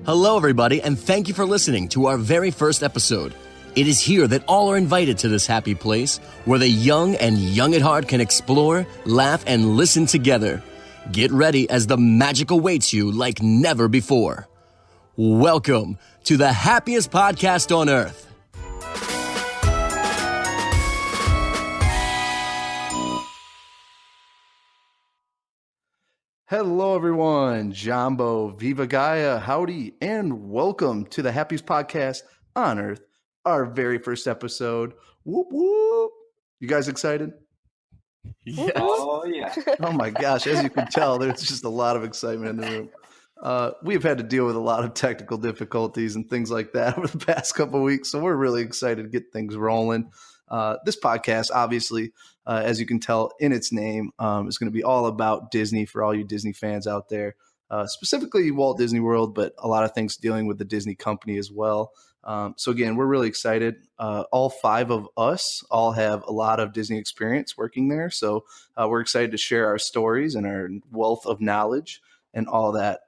Hello, everybody, and thank you for listening to our very first episode. It is here that all are invited to this happy place where the young and young at heart can explore, laugh, and listen together. Get ready as the magic awaits you like never before. Welcome to the happiest podcast on earth. Hello, everyone. Jumbo, Viva Gaia, howdy, and welcome to the happiest podcast on earth, our very first episode. Whoop, whoop. You guys excited? Yes. Oh, yeah. Oh, my gosh. As you can tell, there's just a lot of excitement in the room. We've had to deal with a lot of technical difficulties and things like that over the past couple of weeks, so we're really excited to get things rolling. This podcast, obviously, as you can tell in its name, is going to be all about Disney for all you Disney fans out there, specifically Walt Disney World, but a lot of things dealing with the Disney company as well. So again, we're really excited. All five of us all have a lot of Disney experience working there. So we're excited to share our stories and our wealth of knowledge and all that.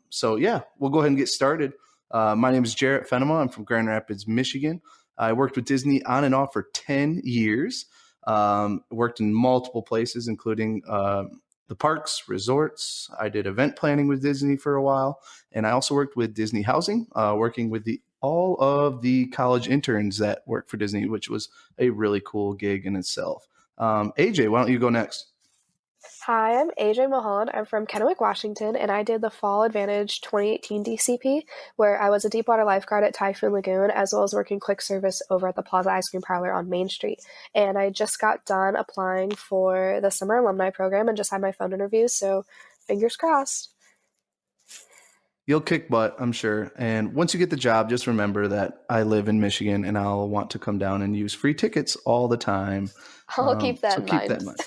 So yeah, we'll go ahead and get started. My name is Jarrett Fenema. I'm from Grand Rapids, Michigan. I worked with Disney on and off for 10 years. Worked in multiple places, including the parks, resorts. I did event planning with Disney for a while. And I also worked with Disney Housing, working with all of the college interns that work for Disney, which was a really cool gig in itself. AJ, why don't you go next? Hi, I'm AJ Mulholland. I'm from Kennewick, Washington, and I did the Fall Advantage 2018 DCP, where I was a deep water lifeguard at Typhoon Lagoon, as well as working quick service over at the Plaza Ice Cream Parlor on Main Street. And I just got done applying for the Summer Alumni Program and just had my phone interviews, so fingers crossed. You'll kick butt, I'm sure. And once you get the job, just remember that I live in Michigan and I'll want to come down and use free tickets all the time. I'll keep that in mind. Keep that in mind.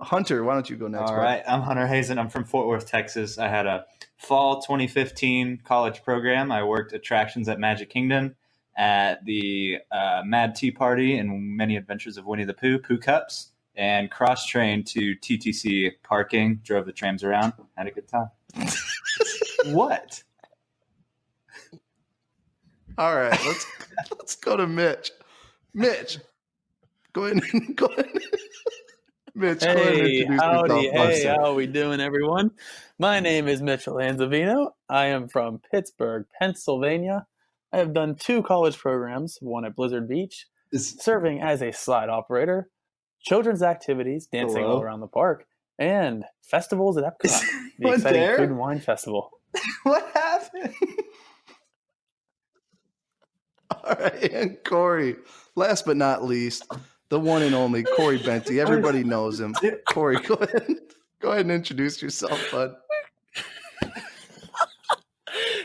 Hunter, why don't you go next? All right. I'm Hunter Hazen. I'm from Fort Worth, Texas. I had a fall 2015 college program. I worked attractions at Magic Kingdom, at the Mad Tea Party, and Many Adventures of Winnie the Pooh, Pooh Cups, and cross-trained to TTC parking, drove the trams around, had a good time. What? All right, let's go to Mitch. Mitch, go ahead. Mitch, hey, howdy. Hey, how are we doing, everyone? My name is Mitchell Anzavino. I am from Pittsburgh, Pennsylvania. I have done 2 college programs, one at Blizzard Beach, serving as a slide operator, children's activities, dancing all around the park, and festivals at Epcot, the exciting Food and Wine Festival. What happened? All right, and Corey, last but not least, the one and only Corey Benty. Everybody knows him. Corey, go ahead and introduce yourself, bud.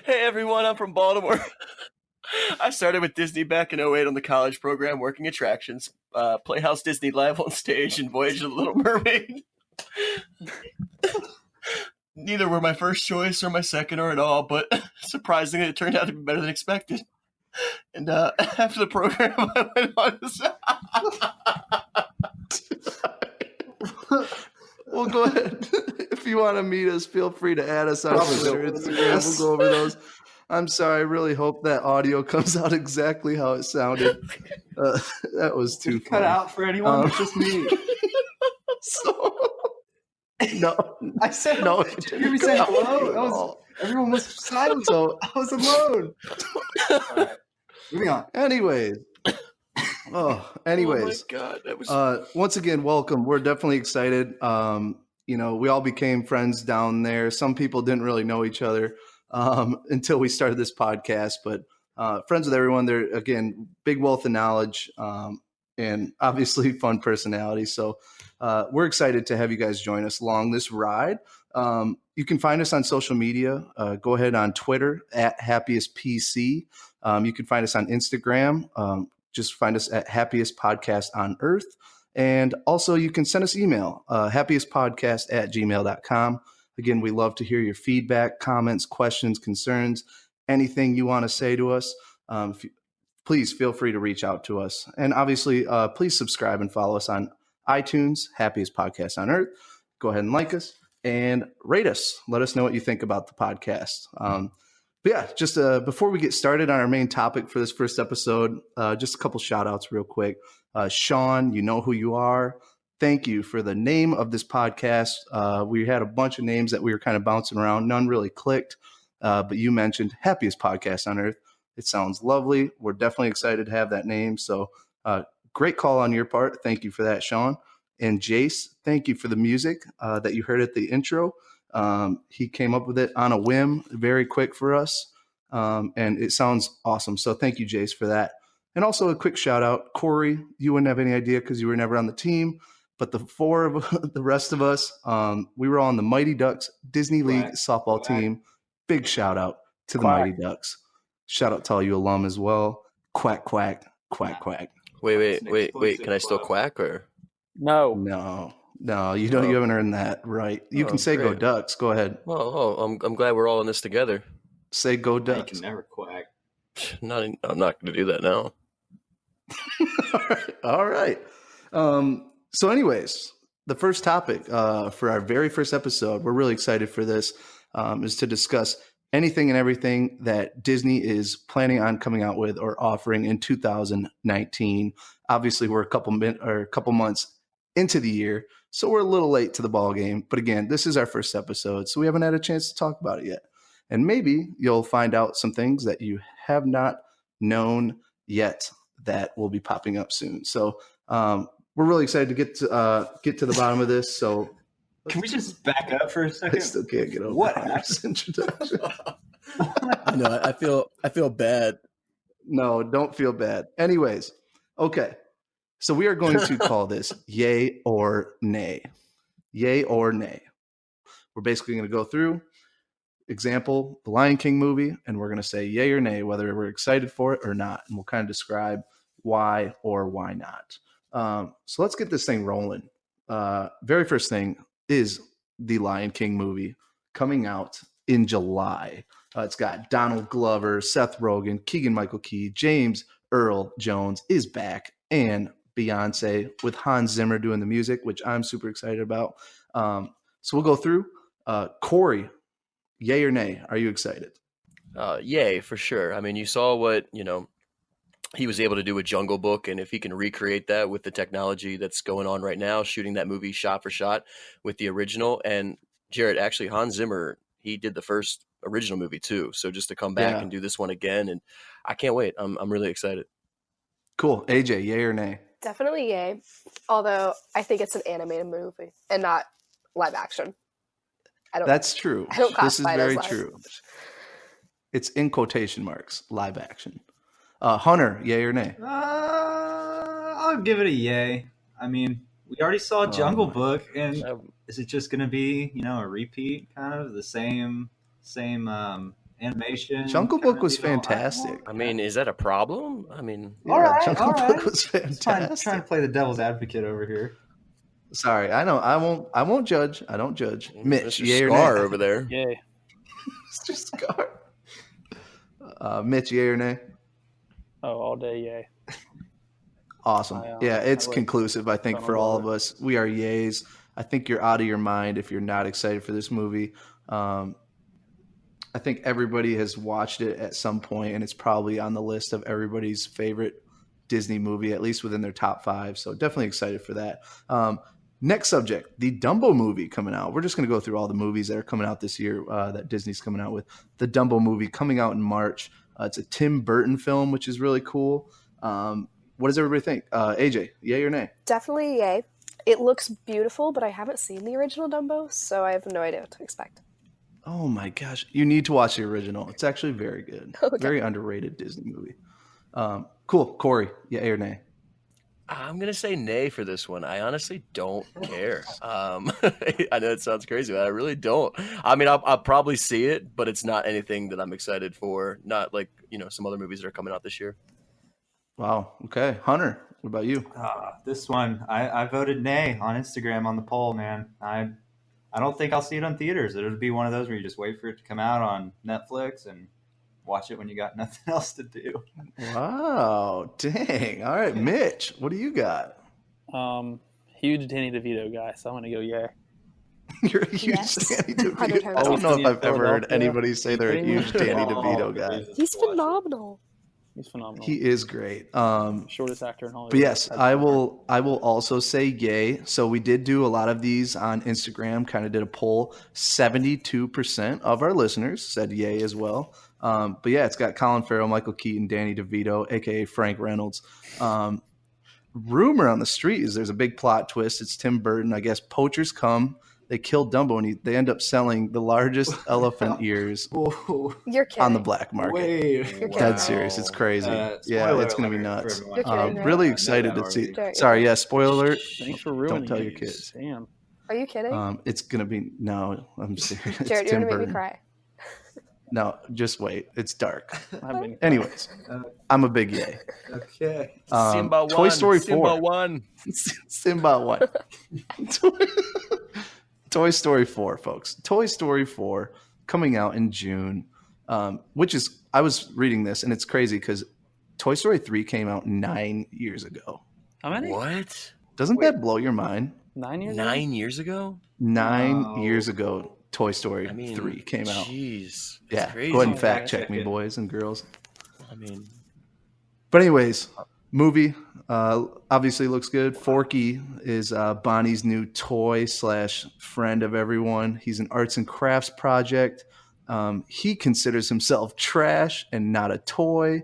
Hey, everyone, I'm from Baltimore. I started with Disney back in 2008 on the college program, working attractions, Playhouse Disney Live on Stage, and Voyage of the Little Mermaid. Neither were my first choice or my second or at all, but surprisingly, it turned out to be better than expected. And after the program, I went on to... Well, go ahead. If you want to meet us, feel free to add us on Twitter, Instagram. We'll go over those. I'm sorry. I really hope that audio comes out exactly how it sounded. That was too cut out for anyone. It's just me. So, no, I said no. Did you hear me say hello? Everyone was silent, so I was alone. All right, moving on. Anyways. Oh my God, that was... once again, welcome. We're definitely excited. We all became friends down there. Some people didn't really know each other until we started this podcast, but friends with everyone. They're, again, big wealth of knowledge and obviously fun personalities. So we're excited to have you guys join us along this ride. You can find us on social media. Go ahead on Twitter at Happiest PC. You can find us on Instagram. Just find us at Happiest Podcast on Earth. And also you can send us email, happiestpodcast@gmail.com. Again, we love to hear your feedback, comments, questions, concerns, anything you want to say to us. Please feel free to reach out to us. And obviously, please subscribe and follow us on iTunes, Happiest Podcast on Earth. Go ahead and like us. and rate us. Let us know what you think about the podcast. But yeah, just before we get started on our main topic for this first episode, just a couple shout outs real quick. Sean, you know who you are. Thank you for the name of this podcast. We had a bunch of names that we were kind of bouncing around. None really clicked, but you mentioned Happiest Podcast on Earth. It sounds lovely. We're definitely excited to have that name. So great call on your part. Thank you for that, Sean. And Jace, thank you for the music that you heard at the intro. He came up with it on a whim, very quick for us. And it sounds awesome. So thank you, Jace, for that. And also a quick shout out, Corey, you wouldn't have any idea because you were never on the team. But the four of the rest of us, we were on the Mighty Ducks Disney League softball team. Big shout out to the Mighty Ducks. Shout out to all you alum as well. Quack, quack, quack, quack. Wait. Can I still quack or? No, you don't. You haven't earned that right. You can say great. Go Ducks. Go ahead. I'm glad we're all in this together. Say go Ducks. You can never quack. I'm not going to do that now. All right. So anyways, the first topic for our very first episode, we're really excited for this, is to discuss anything and everything that Disney is planning on coming out with or offering in 2019. Obviously, we're a couple months into the year, so we're a little late to the ball game. But again, this is our first episode, so we haven't had a chance to talk about it yet. And maybe you'll find out some things that you have not known yet that will be popping up soon. So we're really excited to get to the bottom of this. So can we just back up for a second? I still can't get over what this introduction. I know. I feel bad. No, don't feel bad. Anyways, okay. So we are going to call this yay or nay. Yay or nay. We're basically going to go through, example, the Lion King movie, and we're going to say yay or nay, whether we're excited for it or not. And we'll kind of describe why or why not. So let's get this thing rolling. Very first thing is the Lion King movie coming out in July. It's got Donald Glover, Seth Rogen, Keegan-Michael Key, James Earl Jones is back, and Beyonce with Hans Zimmer doing the music, which I'm super excited about. So we'll go through. Corey, yay or nay? Are you excited? Yay, for sure. I mean, you saw what, he was able to do with Jungle Book, and if he can recreate that with the technology that's going on right now, shooting that movie shot for shot with the original. And Jared, actually, Hans Zimmer, he did the first original movie too. So just to come back and do this one again, and I can't wait. I'm really excited. Cool. AJ, yay or nay? Definitely yay. Although I think it's an animated movie and not live action. That's true. I don't this is very true. Action. It's in quotation marks, live action. Hunter, yay or nay? I'll give it a yay. I mean, we already saw Jungle Book, and is it just going to be, a repeat, kind of the same animation? Jungle Book was fantastic. I mean, is that a problem? I mean, Jungle Book was fantastic. Trying to play the devil's advocate over here. Sorry, I know. I won't judge. I don't judge. Mitch, yay or nay? Scar over there. Yay. Mr. Scar. Mitch, yay or nay? Oh, all day, yay. Awesome. It's conclusive, I think, for all of us. We are yays. I think you're out of your mind if you're not excited for this movie. I think everybody has watched it at some point, and it's probably on the list of everybody's favorite Disney movie, at least within their top 5. So definitely excited for that. Next subject, the Dumbo movie coming out. We're just going to go through all the movies that are coming out this year that Disney's coming out with. The Dumbo movie coming out in March. It's a Tim Burton film, which is really cool. What does everybody think? AJ, yay or nay? Definitely yay. It looks beautiful, but I haven't seen the original Dumbo, so I have no idea what to expect. Oh my gosh. You need to watch the original. It's actually very good. Okay. Very underrated Disney movie. Cool. Corey, yay or nay? I'm going to say nay for this one. I honestly don't care. I know it sounds crazy, but I really don't. I mean, I'll probably see it, but it's not anything that I'm excited for. Not like, some other movies that are coming out this year. Wow. Okay. Hunter, what about you? This one, I voted nay on Instagram on the poll, man. I don't think I'll see it on theaters. It'll be one of those where you just wait for it to come out on Netflix and watch it when you got nothing else to do. Wow. Dang. All right, Mitch, what do you got? Huge Danny DeVito guy, so I'm going to go yay. You're a huge Danny DeVito. I don't know if I've ever heard anybody say they're a huge Danny DeVito guy. He's phenomenal. He's phenomenal. He is great. Shortest actor in Hollywood. But yes, I will also say yay. So we did do a lot of these on Instagram, kind of did a poll. 72% of our listeners said yay as well. But yeah, it's got Colin Farrell, Michael Keaton, Danny DeVito, aka Frank Reynolds. Rumor on the street is there's a big plot twist. It's Tim Burton. I guess poachers come. They kill Dumbo, and they end up selling the largest elephant ears You're kidding. on the black market. You're Dead serious. It's crazy. Yeah, it's going to be nuts. You're kidding, really excited to see. Sorry, yeah, spoiler alert. Thanks for ruining Don't tell it. your kids. Damn. Are you kidding? It's going to be, no, I'm serious. Jared, It's you're Tim going to make me Burton. cry. No, just wait. It's dark. I've been Anyways, I'm a big yay. Okay. Toy Story 4. Simba 1. Simba 1. Toy Story 4, folks. Toy Story 4 coming out in June, which is, I was reading this, and it's crazy because Toy Story 3 came out 9 years ago. How many? What? Doesn't that blow your mind? 9 years? 9 years ago? 9 years ago, Toy Story 3 came out. Jeez. Yeah, Crazy. go ahead and fact check me, boys and girls. I mean, But anyways, movie obviously looks good. Forky is Bonnie's new toy / friend of everyone. He's an arts and crafts project. He considers himself trash and not a toy.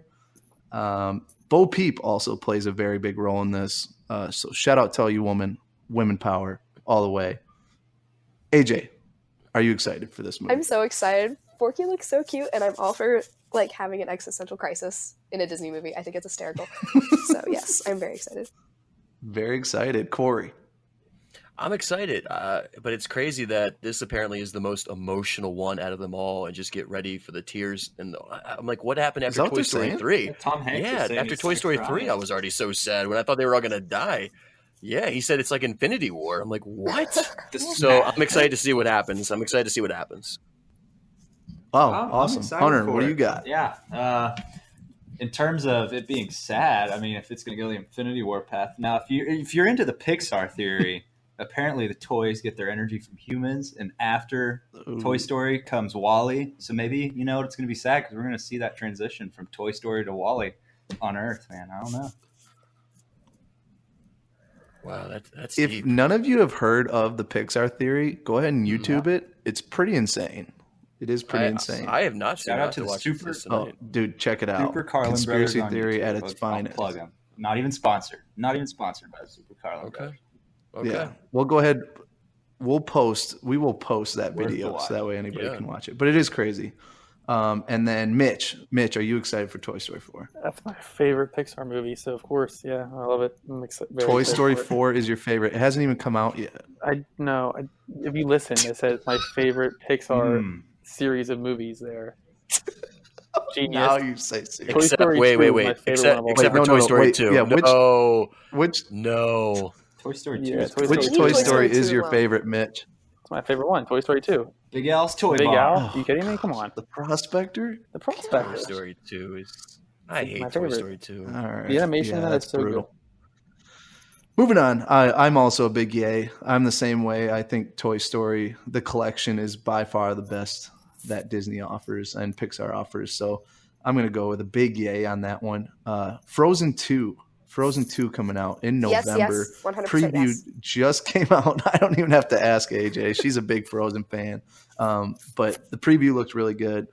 Bo Peep also plays a very big role in this. So shout out to all you women power all the way. AJ, are you excited for this movie? I'm so excited. Forky looks so cute, and I'm all for like having an existential crisis in a Disney movie. I think it's hysterical. So yes, I'm very excited. Very excited. Corey. I'm excited, but it's crazy that this apparently is the most emotional one out of them all, and just get ready for the tears. And I'm like, what happened after Toy Story 3? Tom Hanks. Yeah, after Toy Story 3, I was already so sad when I thought they were all going to die. Yeah, he said it's like Infinity War. I'm like, what? So I'm excited to see what happens. Wow, awesome. Hunter, what do you got? Yeah. In terms of it being sad, I mean, if it's going to go the Infinity War path. Now, if you're into the Pixar theory, apparently the toys get their energy from humans, and after Toy Story comes WALL-E. So maybe, it's going to be sad because we're going to see that transition from Toy Story to WALL-E on Earth, man. I don't know. Wow, that's If deep. none of you have heard of the Pixar theory, go ahead and YouTube it. It's pretty insane. It is pretty insane. I have not seen Shout it. out to the super. Oh, dude, check it out. Super Carlin Conspiracy Brothers on theory YouTube. at its I'll finest. plug them. Not even sponsored by the Super Carlin Okay. Brothers. Okay. Yeah, we'll go ahead. We will post that Worth video the watch. so that way anybody Yeah. can watch it. But it is crazy. And then Mitch, are you excited for Toy Story 4? That's my favorite Pixar movie, so of course, yeah, I love it. I'm Toy Story 4 is your favorite. It hasn't even come out yet. If you listen, it says my favorite Pixar series of movies there. Genius. Now you say serious. Toy Story 2 is my favorite Except one of all for time. Toy Story 2. Yeah, no. Which No. Toy Story 2. Yeah, is Toy which Story Toy 2. Story is 2 your well. favorite, Mitch? It's my favorite one, Toy Story 2. Big Al's Toy Big Barn. Al? Are you kidding me? Come on. The Prospector? The Toy Prospector. Story 2 is... I hate my Toy favorite. Story 2. All right. The animation in that that's is so brutal. Moving on, I'm also a big yay. I'm the same way. I think Toy Story, the collection, is by far the best that Disney offers and Pixar offers. So I'm going to go with a big yay on that one. Frozen 2 coming out in November. Yes, 100% Preview yes. just came out. I don't even have to ask AJ. She's a big Frozen fan. But the preview looked really good.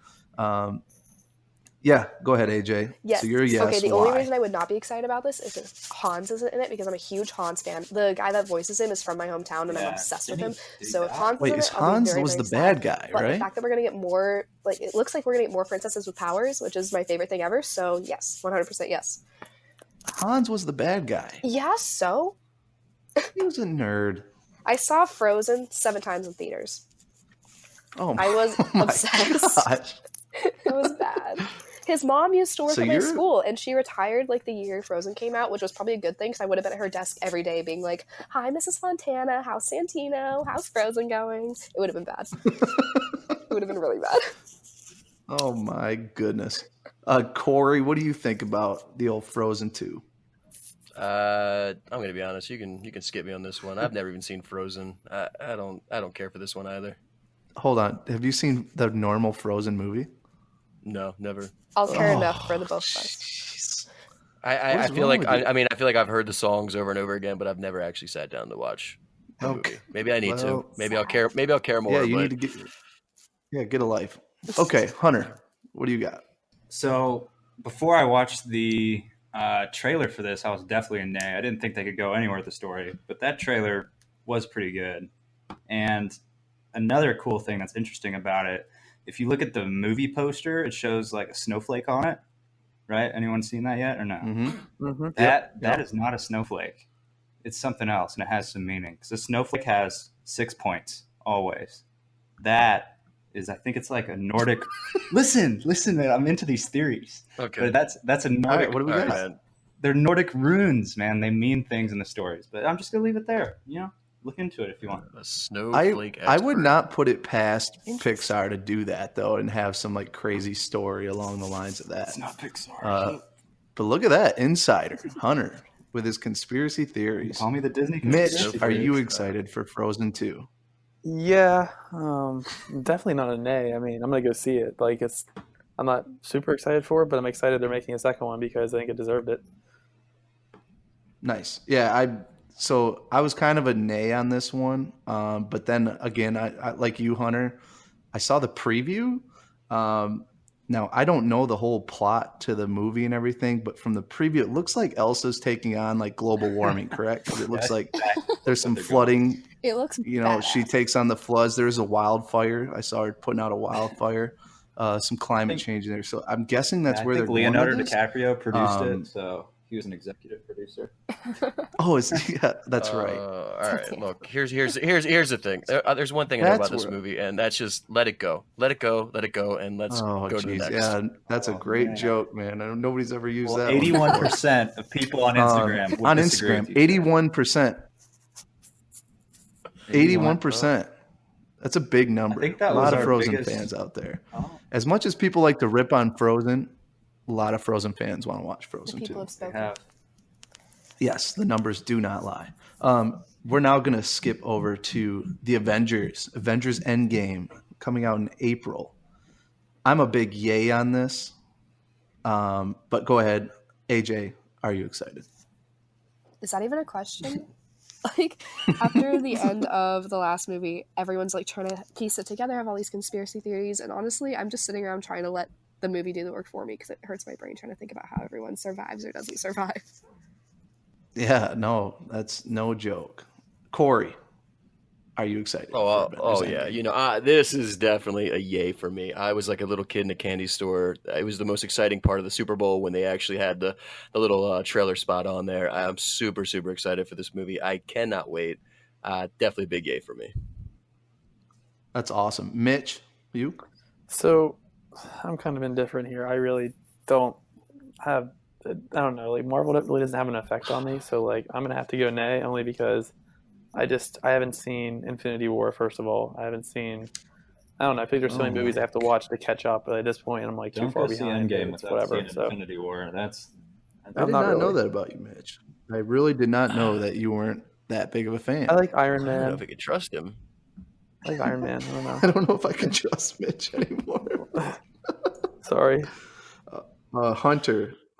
Yeah, go ahead, AJ. Yes. So you're a yes. Okay, the Why? only reason I would not be excited about this is that Hans isn't in it because I'm a huge Hans fan. The guy that voices him is from my hometown, and I'm obsessed with him. So if Hans Wait, is is in it, I'll be Hans very, was very the sad. bad guy, But right? the fact that we're gonna get more, it looks like we're gonna get more princesses with powers, which is my favorite thing ever. So yes, 100% yes. Hans was the bad guy. Yeah. So He was a nerd. I saw Frozen 7 times in theaters. Oh I was my obsessed. gosh. It was bad. His mom used to work So at my you're- school, and she retired the year Frozen came out, which was probably a good thing because I would have been at her desk every day being like, "Hi, Mrs. Fontana. How's Santino? How's Frozen going?" It would have been bad. It would have been really bad. Oh my goodness. Corey, what do you think about the old Frozen 2? I'm gonna be honest. You can skip me on this one. I've never even seen Frozen. I don't care for this one either. Hold on. Have you seen the normal Frozen movie? No, never. I'll care enough for the both of us. Jeez. I What is feel wrong like with you? I mean I feel like I've heard the songs over and over again, but I've never actually sat down to watch the Okay. movie. Maybe I need to. Well, Maybe I'll care. Maybe I'll care more. Yeah, you but need to get a life. Okay, Hunter, what do you got? So before I watched the trailer for this, I was definitely a nay. I didn't think they could go anywhere with the story, but that trailer was pretty good. And another cool thing that's interesting about it, if you look at the movie poster, it shows like a snowflake on it. Right? Anyone seen that yet or no? Mm-hmm. That is not a snowflake. It's something else, and it has some meaning. Because a snowflake has 6 points always. That is, I think it's like a Nordic. listen, man. I'm into these theories. Okay. But that's a Nordic. All right, what do we got? man. They're Nordic runes, man. They mean things in the stories. But I'm just gonna leave it there. Look into it if you want. A snowflake. I would expert. not put it past Pixar to do that though, and have some like crazy story along the lines of that. It's not Pixar. But look at that insider Hunter with his conspiracy theories. Call me the Disney. Mitch, conspiracy are you theorist. excited for Frozen 2? Yeah, definitely not a nay. I mean, I'm gonna go see it. Like, I'm not super excited for it, but I'm excited they're making a second one because I think it deserved it. Nice. Yeah, I was kind of a nay on this one, but then again, I like you, Hunter. I saw the preview. Now I don't know the whole plot to the movie and everything, but from the preview, it looks like Elsa's taking on like global warming, correct? 'Cause it looks like there's some flooding. It looks She takes on the floods. There's a wildfire. I saw her putting out a wildfire. Some climate change in there. So I'm guessing that's where they're going Leonardo with this. DiCaprio produced it, so he was an executive producer. Oh, yeah, that's right. All right. Look, here's the thing. There's one thing I know about this movie, and that's just let it go, and let's go to the next. Yeah, that's a great joke, man. Nobody's ever used that. 81% of people on Instagram would disagree with you. 81%. 81%. That's a big number. I think that a lot was of our Frozen biggest- fans out there. Oh. As much as people like to rip on Frozen, a lot of Frozen fans want to watch Frozen people 2. have They spoken. have. Yes, the numbers do not lie. We're now going to skip over to the Avengers Endgame, coming out in April. I'm a big yay on this, but go ahead. AJ, are you excited? Is that even a question? Like, after the end of the last movie, everyone's like trying to piece it together, have all these conspiracy theories, and honestly, I'm just sitting around trying to let the movie do the work for me because it hurts my brain trying to think about how everyone survives or doesn't survive. Yeah, no, that's no joke. Corey, are you excited? Oh for Avengers yeah. Endgame? This is definitely a yay for me. I was like a little kid in a candy store. It was the most exciting part of the Super Bowl when they actually had the little trailer spot on there. I'm super, super excited for this movie. I cannot wait. Definitely a big yay for me. That's awesome. Mitch, you? So, I'm kind of indifferent here. I really don't have. I don't know. Like, Marvel really doesn't have an effect on me. So, like, I'm gonna have to go nay only because I haven't seen Infinity War. First of all, I haven't seen. I don't know. I think there's so many movies I have to watch to catch up. But at this point, I'm like too Don't far go see behind. Endgame It's without whatever. seeing So Infinity War. I did not not know really. that about you, Mitch. I really did not know that you weren't that big of a fan. I like Iron I don't know Man. if I could trust him. I like Iron Man. I don't know. I don't know if I can trust Mitch anymore. Sorry.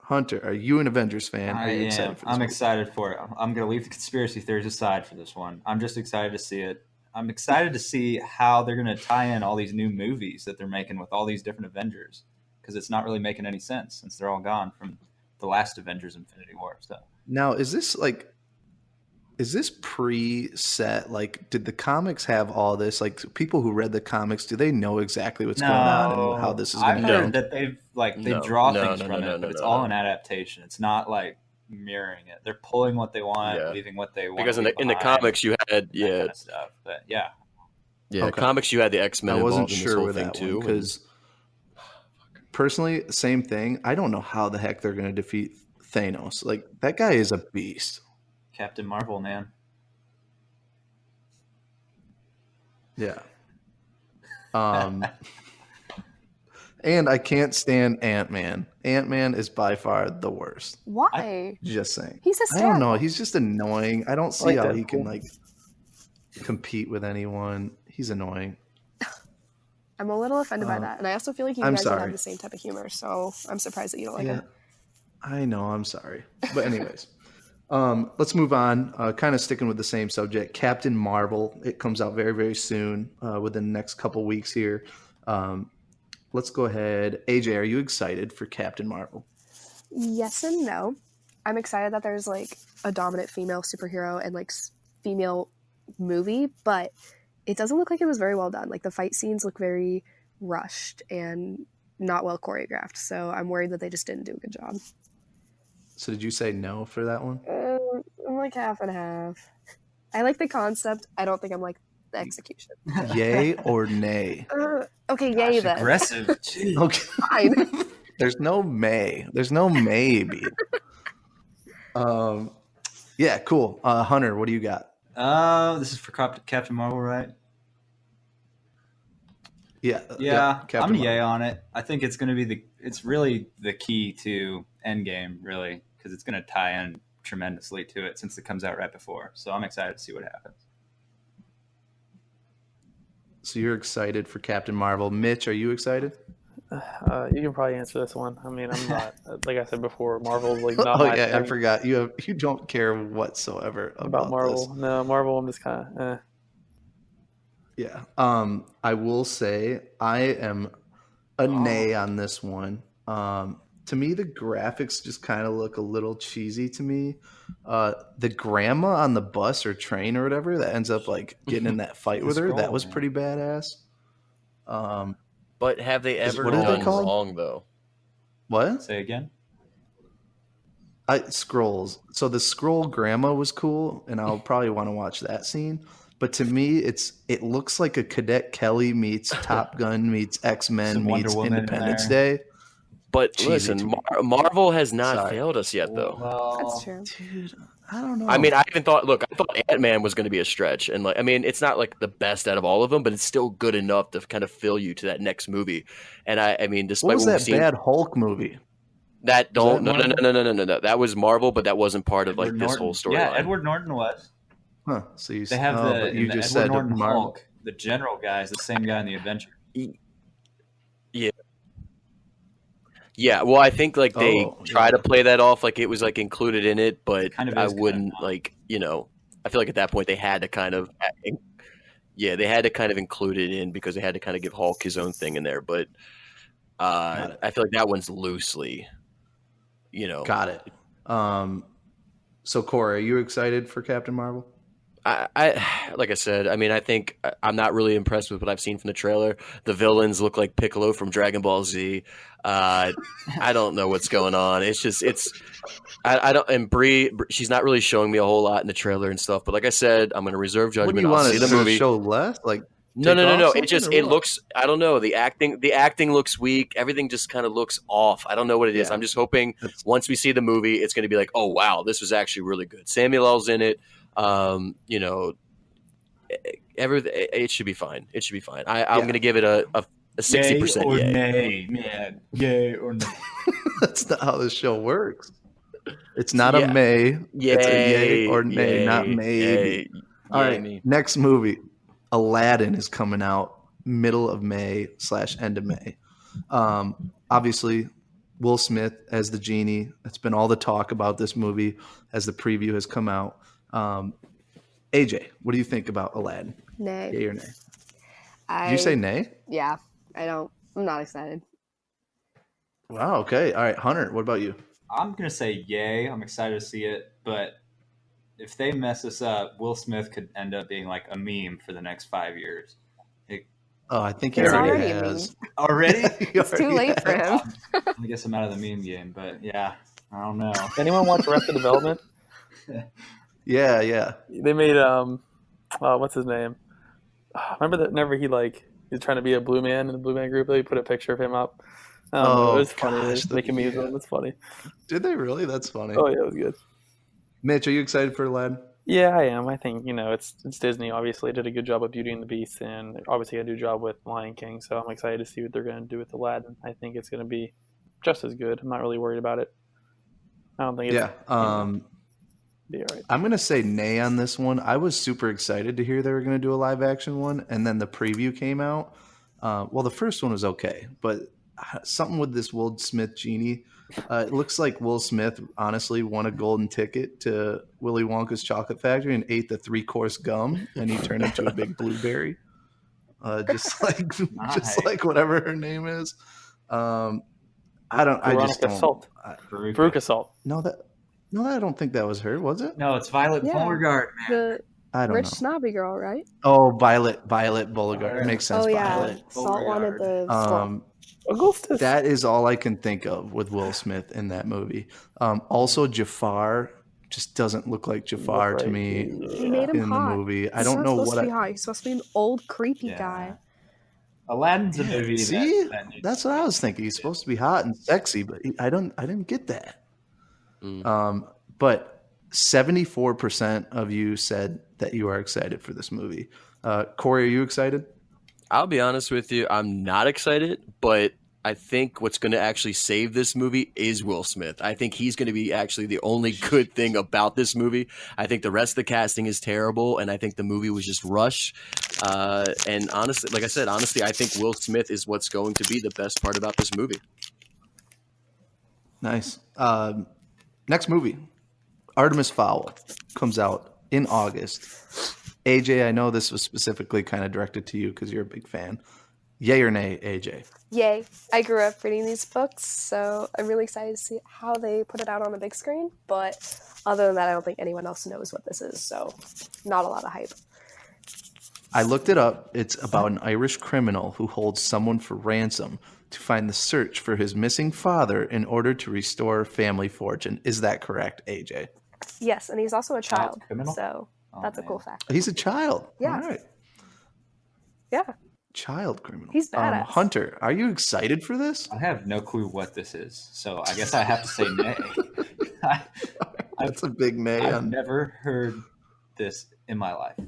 Hunter, are you an Avengers fan? I Are you am. excited for this I'm movie? excited for it. I'm going to leave the conspiracy theories aside for this one. I'm just excited to see it. I'm excited to see how they're going to tie in all these new movies that they're making with all these different Avengers, because it's not really making any sense since they're all gone from the last Avengers Infinity War. So Now, is this pre-set? Like, did the comics have all this? Like, people who read the comics, do they know exactly what's going on and how this is going I've to heard go? that they No. draw No, things no, from no, it, no, but it's no, all no. an adaptation. It's not like mirroring it. They're pulling what they want, Yeah. leaving what they want. Because in the comics you had that kind of stuff. But yeah, the Okay. comics you had the X-Men I wasn't involved in this sure whole with thing that too. one because personally, same thing. I don't know how the heck they're going to defeat Thanos. Like, that guy is a beast. Captain Marvel, man. Yeah. And I can't stand Ant-Man. Ant-Man is by far the worst. Why? Just saying. He's I hysterical. don't know. He's just annoying. I don't see Like how he can Deadpool. compete with anyone. He's annoying. I'm a little offended by that. And I also feel like you I'm guys don't sorry. have the same type of humor, so I'm surprised that you don't like him. I know. I'm sorry. But anyways, let's move on. Kind of sticking with the same subject. Captain Marvel. It comes out very, very soon, within the next couple weeks here. Let's go ahead. AJ, are you excited for Captain Marvel? Yes and no. I'm excited that there's like a dominant female superhero and like female movie, but it doesn't look like it was very well done. Like the fight scenes look very rushed and not well choreographed. So I'm worried that they just didn't do a good job. So did you say no for that one? I'm like half and half. I like the concept. I don't think I'm like the execution. Yay or nay? Okay, yay then. Aggressive. Okay. Fine. There's no may. There's no maybe. Yeah, cool. Hunter, what do you got? This is for Captain Marvel, right? Yeah. I'm yay on it. I think it's going to be it's really the key to Endgame, really, because it's going to tie in tremendously to it since it comes out right before. So I'm excited to see what happens. So you're excited for Captain Marvel. Mitch, are you excited? You can probably answer this one. I mean, I'm not, like I said before, Marvel's like not my thing. I forgot. You don't care whatsoever about Marvel. this. No, Marvel, I'm just kind of Yeah. I will say I am a nay on this one. To me, the graphics just kind of look a little cheesy to me. The grandma on the bus or train or whatever that ends up like getting in that fight with her, that was pretty badass. But have they ever what are they done called? wrong though? What? Say again? Scrolls. So the scroll grandma was cool, and I'll probably want to watch that scene. But to me, it looks like a Cadet Kelly meets Top Gun meets X-Men Some Wonder meets Woman in Independence there. Day. But Cheesy listen, to me. Marvel has not Sorry. failed us yet, though. That's true. Dude, I don't know. I mean, I thought Ant-Man was going to be a stretch, and like, I mean, it's not like the best out of all of them, but it's still good enough to kind of fill you to that next movie. And I mean, despite what was we've that seen, bad Hulk movie? that don't Was that no, that was Marvel, but that wasn't part of like this whole storyline. Yeah, Edward Norton was. Huh? So They have but you just Edward said Norton Marvel. Hulk. The general guy is the same guy in the Adventure. Yeah, well, I think like they try yeah. to play that off like it was like included in it, but Kind of I is, kind of wouldn't not. like, I feel like at that point they had to kind of include it in because they had to kind of give Hulk his own thing in there. But I feel like that one's loosely, Got it. So Corey, are you excited for Captain Marvel? I like I said, I mean, I think I'm not really impressed with what I've seen from the trailer. The villains look like Piccolo from Dragon Ball Z. I don't know what's going on. I don't, and Brie, she's not really showing me a whole lot in the trailer and stuff. But like I said, I'm going to reserve judgment. What do you want I'll see the movie. Show less? Like no. It looks. I don't know. The acting looks weak. Everything just kind of looks off. I don't know what it is. I'm just hoping once we see the movie, it's going to be like, oh wow, this was actually really good. Samuel L's in it. It should be fine. It should be fine. I'm going to give it a 60% yay. Nay, man. Yay or nay. That's not how this show works. It's not a may. Yay, it's a yay or nay, not maybe. All right, next movie. Aladdin is coming out middle of May / end of May. Obviously, Will Smith as the genie. It's been all the talk about this movie as the preview has come out. AJ, what do you think about Aladdin? Nay. Yay or nay? Did you say nay? Yeah, I'm not excited. Wow, okay. All right, Hunter, what about you? I'm going to say yay. I'm excited to see it. But if they mess this up, Will Smith could end up being like a meme for the next 5 years. I think he He's already already a has. Already? It's too late for him. I guess I'm out of the meme game. But yeah, I don't know. Anyone watch Arrested Development? Yeah. They made what's his name? Remember that? Whenever he's trying to be a blue man in the Blue Man Group, they put a picture of him up. It was funny. Gosh, Making memes of him. It's funny. Did they really? That's funny. Oh yeah, it was good. Mitch, are you excited for Aladdin? Yeah, I am. I think it's Disney. Obviously, did a good job with Beauty and the Beast, and they're obviously gonna do a job with Lion King. So I'm excited to see what they're gonna do with Aladdin. I think it's gonna be just as good. I'm not really worried about it. I don't think it's be all right. I'm gonna say nay on this one. I was super excited to hear they were gonna do a live action one, and then the preview came out. Well, the first one was okay, but something with this Will Smith genie. It looks like Will Smith honestly won a golden ticket to Willy Wonka's Chocolate Factory and ate the 3-course gum, and he turned into a big blueberry, just like whatever her name is. I just don't. Salt. Veruca Salt. No, I don't think that was her. Was it? No, it's Violet Beauregard, man. The I don't rich know. snobby girl, right? Oh, Violet Beauregard. Makes sense. Oh yeah, Violet. Salt wanted the. Augustus. That is all I can think of with Will Smith in that movie. Also, Jafar just doesn't look like Jafar to me He made him in hot. the movie. I He's don't not know supposed what to be hot. He's supposed to be an old, creepy guy. Aladdin's a movie. See, that's what I was thinking. He's supposed to be hot and sexy, but I didn't get that. But 74% of you said that you are excited for this movie. Corey, are you excited? I'll be honest with you, I'm not excited, but I think what's going to actually save this movie is Will Smith. I think he's going to be actually the only good thing about this movie. I think the rest of the casting is terrible, and I think the movie was just rushed. And honestly, like I said, I think Will Smith is what's going to be the best part about this movie. Nice. Next movie, Artemis Fowl, comes out in August. AJ, I know this was specifically kind of directed to you because you're a big fan. Yay or nay, AJ? Yay. I grew up reading these books, so I'm really excited to see how they put it out on the big screen. But other than that, I don't think anyone else knows what this is, so not a lot of hype. I looked it up. It's about an Irish criminal who holds someone for ransom to find the search for his missing father in order to restore family fortune. Is that correct, AJ? Yes, and he's also a child, criminal? so that's a cool fact. He's a child. Yeah. All right. Yeah. Child criminal. He's badass. Hunter, are you excited for this? I have no clue what this is, so I guess I have to say nay. That's a big nay. I've never heard this in my life.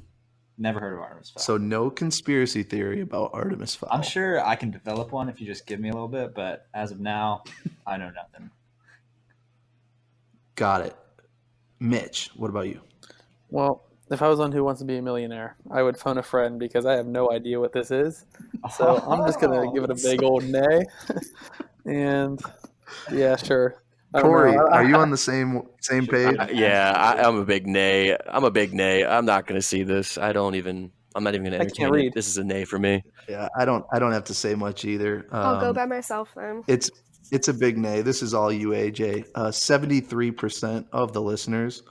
Never heard of Artemis Fowl. So no conspiracy theory about Artemis Fowl. I'm sure I can develop one if you just give me a little bit, but as of now, I know nothing. Got it. Mitch, what about you? Well, if I was on Who Wants to Be a Millionaire, I would phone a friend because I have no idea what this is. So I'm just going to give it a big old nay. And yeah, sure. Corey, are you on the same page? I'm a big nay. I'm not going to see this. I'm not even going to entertain it. This is a nay for me. Yeah, I don't have to say much either. I'll go by myself then. It's a big nay. This is all you, AJ. 73% of the listeners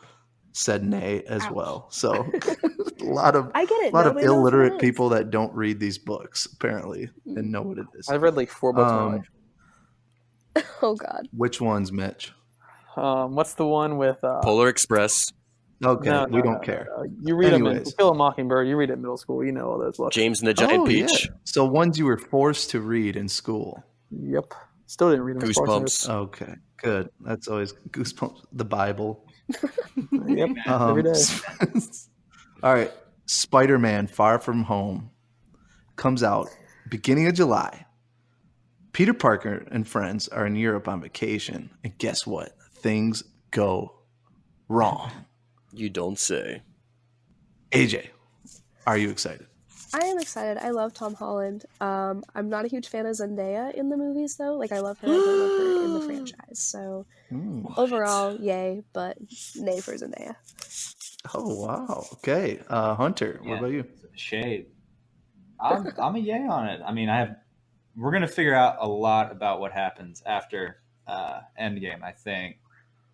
said nay as well. So a lot of illiterate people that don't read these books apparently and know what it is. I've read like 4 books in my life. Oh God. Which one's Mitch? What's the one with Polar Express? Okay, we don't care. You read them in Kill a Mockingbird. You read it in middle school. You know all those books. James and the Giant Peach. Yeah. So ones you were forced to read in school. Yep. Still didn't read them. Goosebumps. Okay, good. That's always Goosebumps. The Bible. Yep. Every day. All right. Spider-Man: Far From Home comes out beginning of July. Peter Parker and friends are in Europe on vacation, and guess what? Things go wrong. You don't say. AJ, are you excited? I am excited. I love Tom Holland. I'm not a huge fan of Zendaya in the movies, though. Like, I love her. I don't love her in the franchise. So, overall, yay, but nay for Zendaya. Oh, wow. Okay. Hunter, what about you? Shade. I'm a yay on it. I mean, we're going to figure out a lot about what happens after Endgame, I think,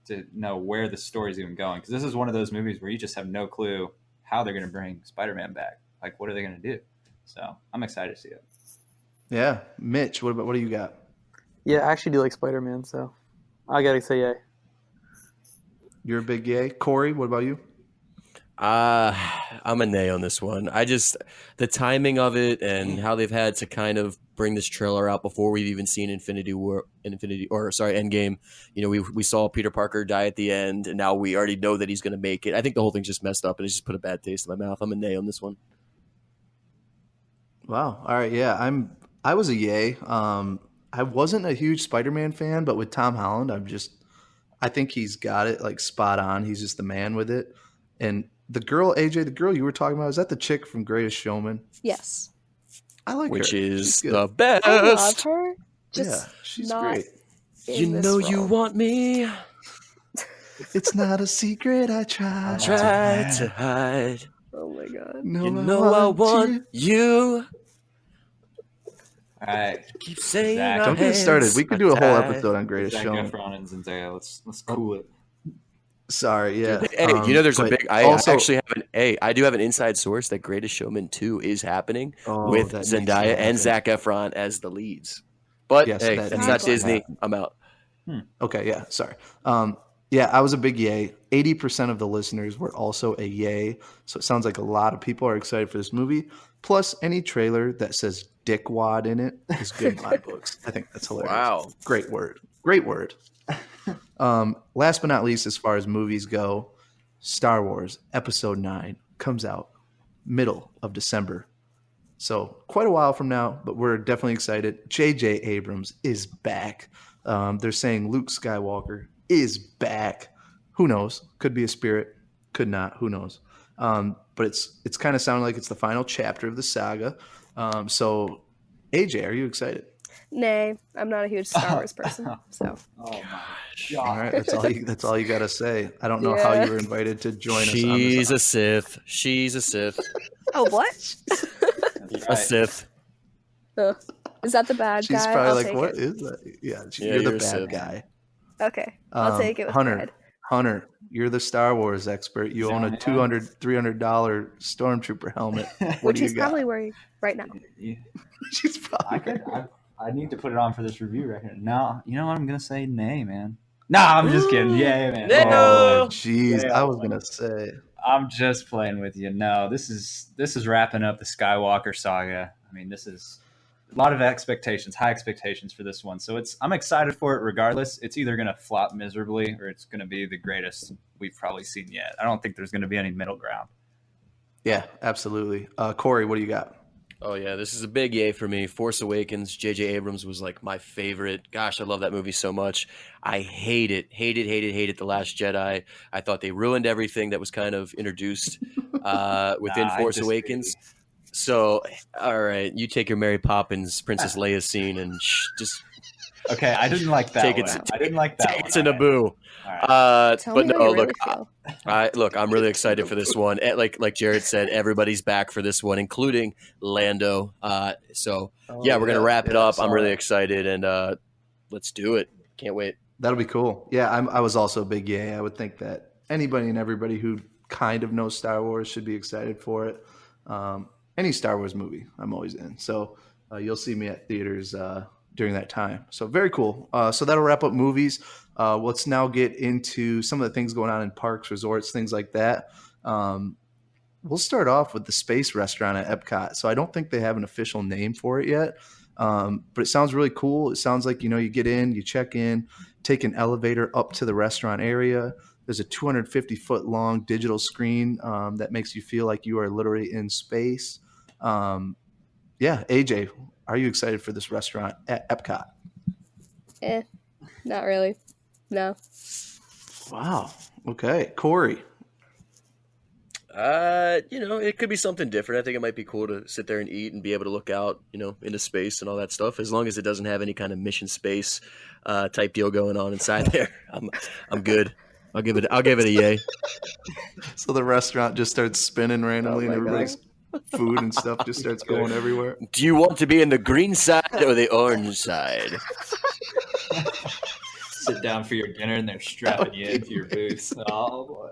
to know where the story's even going. Because this is one of those movies where you just have no clue how they're going to bring Spider-Man back. Like, what are they going to do? So I'm excited to see it. Yeah. Mitch, what do you got? Yeah, I actually do like Spider-Man, so I got to say yay. You're a big yay. Corey, what about you? I'm a nay on this one. The timing of it and how they've had to kind of bring this trailer out before we've even seen Endgame. You know, we saw Peter Parker die at the end, and now we already know that he's going to make it. I think the whole thing's just messed up, and it's just put a bad taste in my mouth. I'm a nay on this one. Wow. All right. Yeah, I was a yay. I wasn't a huge Spider-Man fan, but with Tom Holland, I think he's got it like spot on. He's just the man with it. And the girl, AJ, the girl you were talking about, is that the chick from Greatest Showman? Yes. I like Which her. is the best. I love her. Just yeah, she's not great. You know role. you want me. It's not a secret I try to hide. Oh my god. No, You know I want you. All right, Keep saying Zach, our Don't get started. hands We could do a whole are tied. episode on Greatest Zac Showman. Efron and Zendaya. Let's cool it. Sorry, yeah. Hey, you know, there's a but big. I also- actually have I do have an inside source that Greatest Showman 2 is happening with that makes me Zendaya happy. and Zac Efron as the leads. But Yes, hey, that that's makes not me Disney. happy. I'm out. Okay, yeah, sorry. Yeah, I was a big yay. 80% of the listeners were also a yay. So it sounds like a lot of people are excited for this movie. Plus, any trailer that says dickwad in it is good in my books. I think that's hilarious. Wow. Great word. Great word. Last but not least, as far as movies go, Star Wars Episode 9 comes out middle of December. So quite a while from now, but we're definitely excited. J.J. Abrams is back. They're saying Luke Skywalker is back. Who knows? Could be a spirit, could not. Who knows? But it's kind of sounding like it's the final chapter of the saga. So, AJ, are you excited? Nay, I'm not a huge Star Wars person. So Oh my All right, that's all you got to say. I don't know how Yeah. you were invited to join us on She's this. a Sith. She's a Sith. oh what? A Sith. Is that the bad She's guy? probably I'll like, take what it. is that? Yeah, Yeah, you're you're the a bad Sith. guy. Okay, I'll take it with pride. Hunter, you're the Star Wars expert. You own a $200, $300 Stormtrooper helmet. What Which do you he's got? probably wearing right now. She's probably. I need to put it on for this review right here. No, you know what? I'm gonna say nay, man. No, I'm just kidding. Yeah, man. No. Oh, jeez. Yeah. I was gonna say. I'm just playing with you. No, this is wrapping up the Skywalker saga. I mean, this is a lot of expectations, high expectations for this one. So I'm excited for it regardless. It's either going to flop miserably or it's going to be the greatest we've probably seen yet. I don't think there's going to be any middle ground. Yeah, absolutely. Corey, what do you got? Oh yeah, this is a big yay for me. Force Awakens. J.J. Abrams was like my favorite. Gosh, I love that movie so much. I hated The Last Jedi. I thought they ruined everything that was kind of introduced within Force Awakens. So, all right, you take your Mary Poppins, Princess Leia scene, and just Okay, I didn't like that take one. it. I didn't like that Take one. it to Naboo. All right. Tell But me how no, you really look, feel. I'm really excited for this one. Like Jared said, everybody's back for this one, including Lando. So yeah, we're gonna wrap it up. I'm really excited, and let's do it. Can't wait. That'll be cool. Yeah, I was also a big yay. I would think that anybody and everybody who kind of knows Star Wars should be excited for it. Any Star Wars movie, I'm always in. So you'll see me at theaters during that time. So very cool. So that'll wrap up movies. Let's now get into some of the things going on in parks, resorts, things like that. We'll start off with the Space Restaurant at Epcot. So I don't think they have an official name for it yet, but it sounds really cool. It sounds like, you get in, you check in, take an elevator up to the restaurant area. There's a 250-foot long digital screen that makes you feel like you are literally in space. Yeah, AJ, are you excited for this restaurant at Epcot? Not really. No. Wow. Okay. Corey. It could be something different. I think it might be cool to sit there and eat and be able to look out, into space and all that stuff. As long as it doesn't have any kind of mission space type deal going on inside there, I'm good. I'll give it a yay. So the restaurant just starts spinning randomly, and my everybody's food and stuff just starts going everywhere. Do you want to be in the green side or the orange side? Sit down for your dinner and they're strapping you into your booth. Oh boy.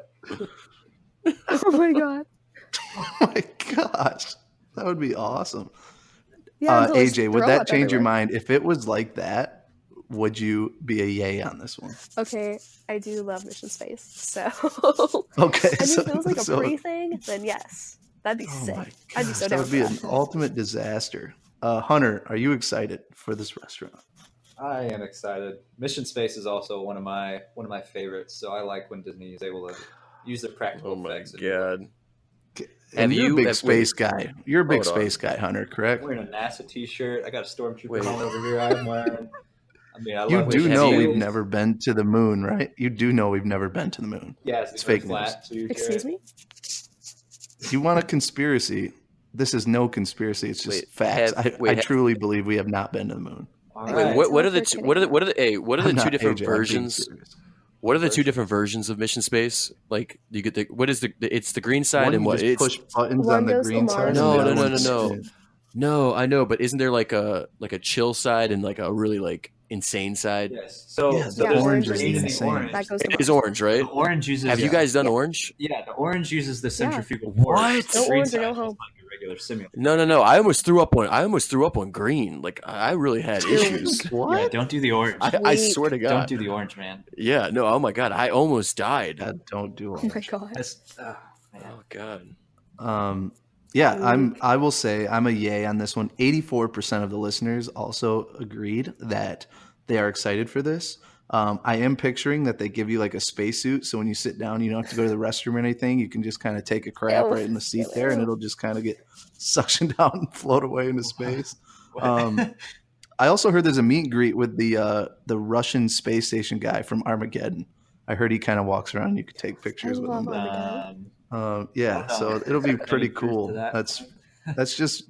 Oh my god. Oh my gosh, that would be awesome. Yeah, until there's AJ, would throw that up change your everywhere. mind if it was like that? Would you be a yay on this one? Okay, I do love Mission Space, so Okay, I mean, if it was like a pre thing, then yes, that'd be oh sick. my I'd be gosh, so that down would be for an that. ultimate disaster. Hunter, are you excited for this restaurant? I am excited. Mission Space is also one of my favorites. So I like when Disney is able to use their practical effects. Oh my god! And you're a big space wait, guy. You're a big hold on. space guy, Hunter, correct? I'm wearing a NASA T-shirt. I got a Stormtrooper helmet over here. I'm wearing. I mean, I You love do Mission know Space. we've never been to the moon, right? You do know we've never been to the moon. Yeah, It's fake news. flat too, Excuse me? You want a conspiracy? This is no conspiracy. It's just facts. I truly believe we have not been to the moon. Wait, what are the two different AJ, I'm being versions? serious. What are the two different versions of Mission Space? Like, you get it's the green side One, and you what? just It's push buttons One on the goes to green Mars side. and No, and the no, other no, one no, no. spins. No, I know, but isn't there like a chill side and like a really like insane side? Yes. So, Yeah, so the there's orange green is and the insane. orange. That goes to It is Mars. orange, right? The orange uses. Have you guys done orange? Yeah, the orange uses the centrifugal What? force. The Go green orange or side go is home. like a regular simulator. No. I almost threw up on green. Like, I really had issues. What? Yeah, don't do the orange. I swear to God. Don't do the orange, man. Yeah, no. Oh my God, I almost died. God, don't do Oh my orange. god. Man. Oh God. Yeah, I will say I'm a yay on this one. 84% of the listeners also agreed that they are excited for this. I am picturing that they give you like a spacesuit, so when you sit down, you don't have to go to the restroom or anything. You can just kind of take a crap Ew. right in the seat there, and it'll just kind of get suctioned out and float away into space. I also heard there's a meet and greet with the Russian space station guy from Armageddon. I heard he kind of walks around. You could take pictures with love him. Armageddon. Yeah, so it'll be pretty cool. that. That's just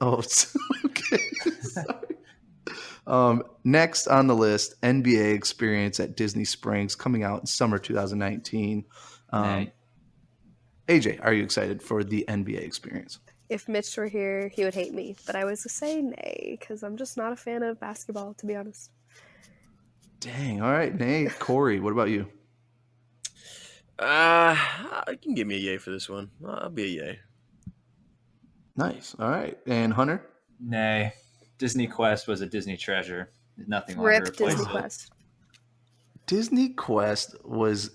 okay. Sorry. Next on the list, NBA experience at Disney Springs coming out in summer 2019. AJ, are you excited for the NBA experience? If Mitch were here, he would hate me, but I was to say nay because I'm just not a fan of basketball, to be honest. Dang. All right, Nate. Corey, what about you? You can give me a yay for this one. I'll be a yay. Nice. All right, and Hunter. Nay. Disney Quest was a Disney treasure. Nothing longer Rip replaces Disney it. Quest. Disney Quest was.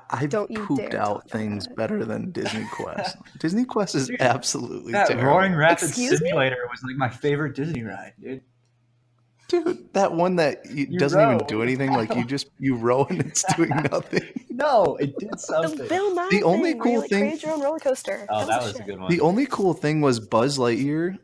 I Don't you pooped dare out talk things about better than Disney Quest. Disney Quest is absolutely That terrible. Roaring Rapids Excuse me? Simulator was like my favorite Disney ride, dude. Dude, that one that doesn't row. even do anything. Like you row and it's doing nothing. No, it did The something. Bill Nye The only thing, where cool you, like, thing- create your own roller coaster. Oh, that was shit. a good one. The only cool thing was Buzz Lightyear,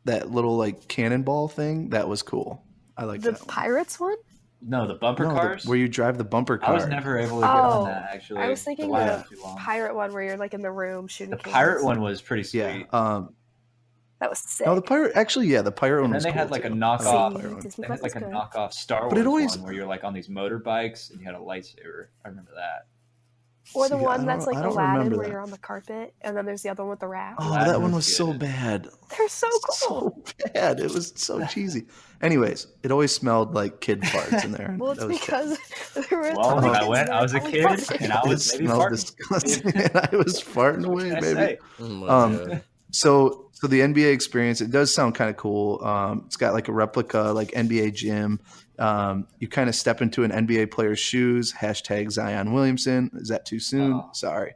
that little like cannonball thing. That was cool. I like The that one. Pirates one? No, the bumper No, cars. where you drive the bumper car. I was never able to get on Oh, that. Actually, I was thinking line the was too long. pirate one where you're like in the room shooting The cannons. pirate one was pretty sweet. Yeah. That was sick. No, the pirate. Actually, yeah, the pirate one And then was they cool had like too. a I like the knockoff. pirate one. Disney They had Quest like a is good. knockoff Star Wars But it always- one where you're like on these motorbikes and you had a lightsaber. I remember that. Or the See, one I that's don't- like I don't Aladdin remember where that. you're on the carpet, and then there's the other one with the raft. Oh, Aladdin that one was was so good. bad. They're so cool. So bad. It was so cheesy. Anyways, it always smelled like kid farts in there. Well, it's That was because there were a Well, ton when of I kids went, there I was a probably kid farting. and I it was maybe smelled farting. disgusting, and I was farting away, What can I baby. say? Oh my Um, God. So the NBA experience, it does sound kind of cool. It's got like a replica, like NBA gym. You kind of step into an NBA player's shoes. Hashtag Zion Williamson. Is that too soon? Oh. Sorry.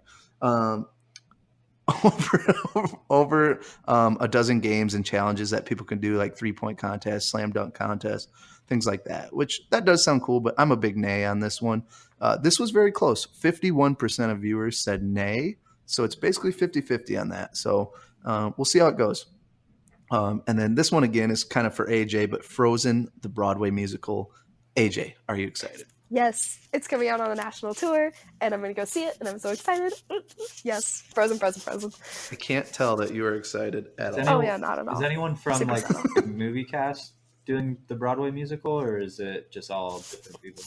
Over a dozen games and challenges that people can do, like 3-point contest, slam dunk contest, things like that, which that does sound cool, but I'm a big nay on this one. This was very close. 51% of viewers said nay. So it's basically 50-50 on that. So we'll see how it goes. And then this one again is kind of for AJ, but Frozen, the Broadway musical. AJ, are you excited? Yes, it's coming out on a national tour, and I'm going to go see it, and I'm so excited. Yes, Frozen. I can't tell that you are excited at Is all. Oh, yeah, not at all. Is anyone from Super like subtle. the movie cast doing the Broadway musical, or is it just all different people?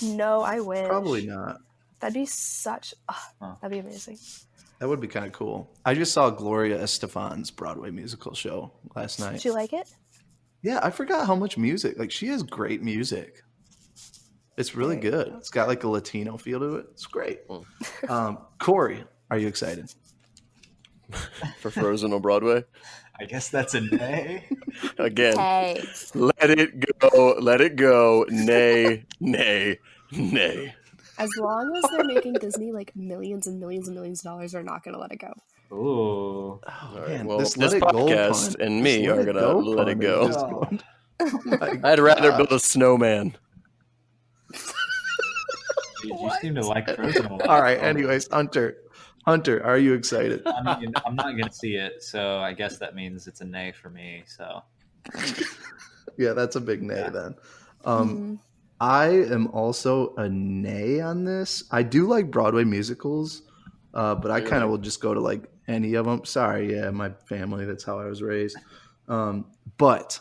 No, I wish. Probably not. That'd be such... Huh. That'd be amazing. That would be kind of cool. I just saw Gloria Estefan's Broadway musical show last night. Did you like it? Yeah, I forgot how much music. Like, she has great music. It's really Very good. good. It's got like a Latino feel to it. It's great. Corey, are you excited? For Frozen on Broadway? I guess that's a nay. Again, Hey. let it go. Nay. As long as they're making Disney like millions and millions and millions of dollars, they're not going to let it go. Ooh. Oh, right, man, well, this this let it go podcast pun. and This me are gonna let it pun is go. just going- Oh my I'd rather gosh. build a snowman. You seem to like Frozen a lot. All right. Anyways, Hunter, are you excited? I mean, I'm not going to see it, so I guess that means it's a nay for me. So Yeah, that's a big nay then. Mhm. I am also a nay on this. I do like Broadway musicals, but I kind of will just go to like any of them. Sorry, yeah, my family, that's how I was raised. But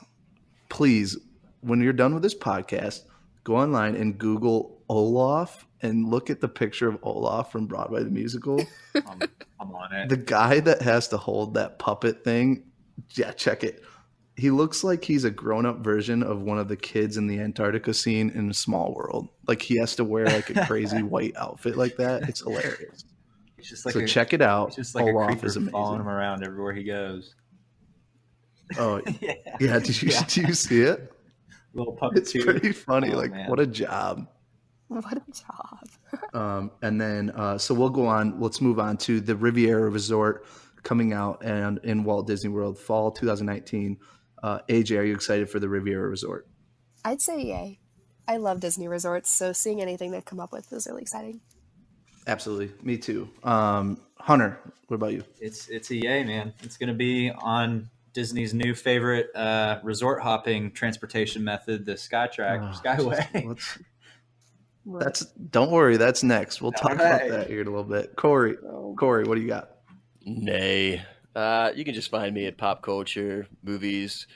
please, when you're done with this podcast, go online and Google Olaf and look at the picture of Olaf from Broadway the musical. I'm on it. The guy that has to hold that puppet thing, yeah, check it. He looks like he's a grown-up version of one of the kids in the Antarctica scene in A Small World. Like he has to wear like a crazy white outfit like that. It's hilarious. It's just like So check it out. It's just like Olaf a creeper is amazing. following him around everywhere he goes. Oh yeah, do you see it? Little puppet. It's pretty funny. Oh, like man. what a job. What a job. And then so we'll go on. Let's move on to the Riviera Resort coming out and in Walt Disney World fall 2019. AJ, are you excited for the Riviera Resort? I'd say yay. I love Disney resorts, so seeing anything they've come up with is really exciting. Absolutely, me too. Hunter, what about you? It's a yay, man. It's going to be on Disney's new favorite resort hopping transportation method, the Skyway. Don't worry, that's next. We'll talk about right. that here in a little bit. Corey, what do you got? Nay. You can just find me at Pop Culture, movies,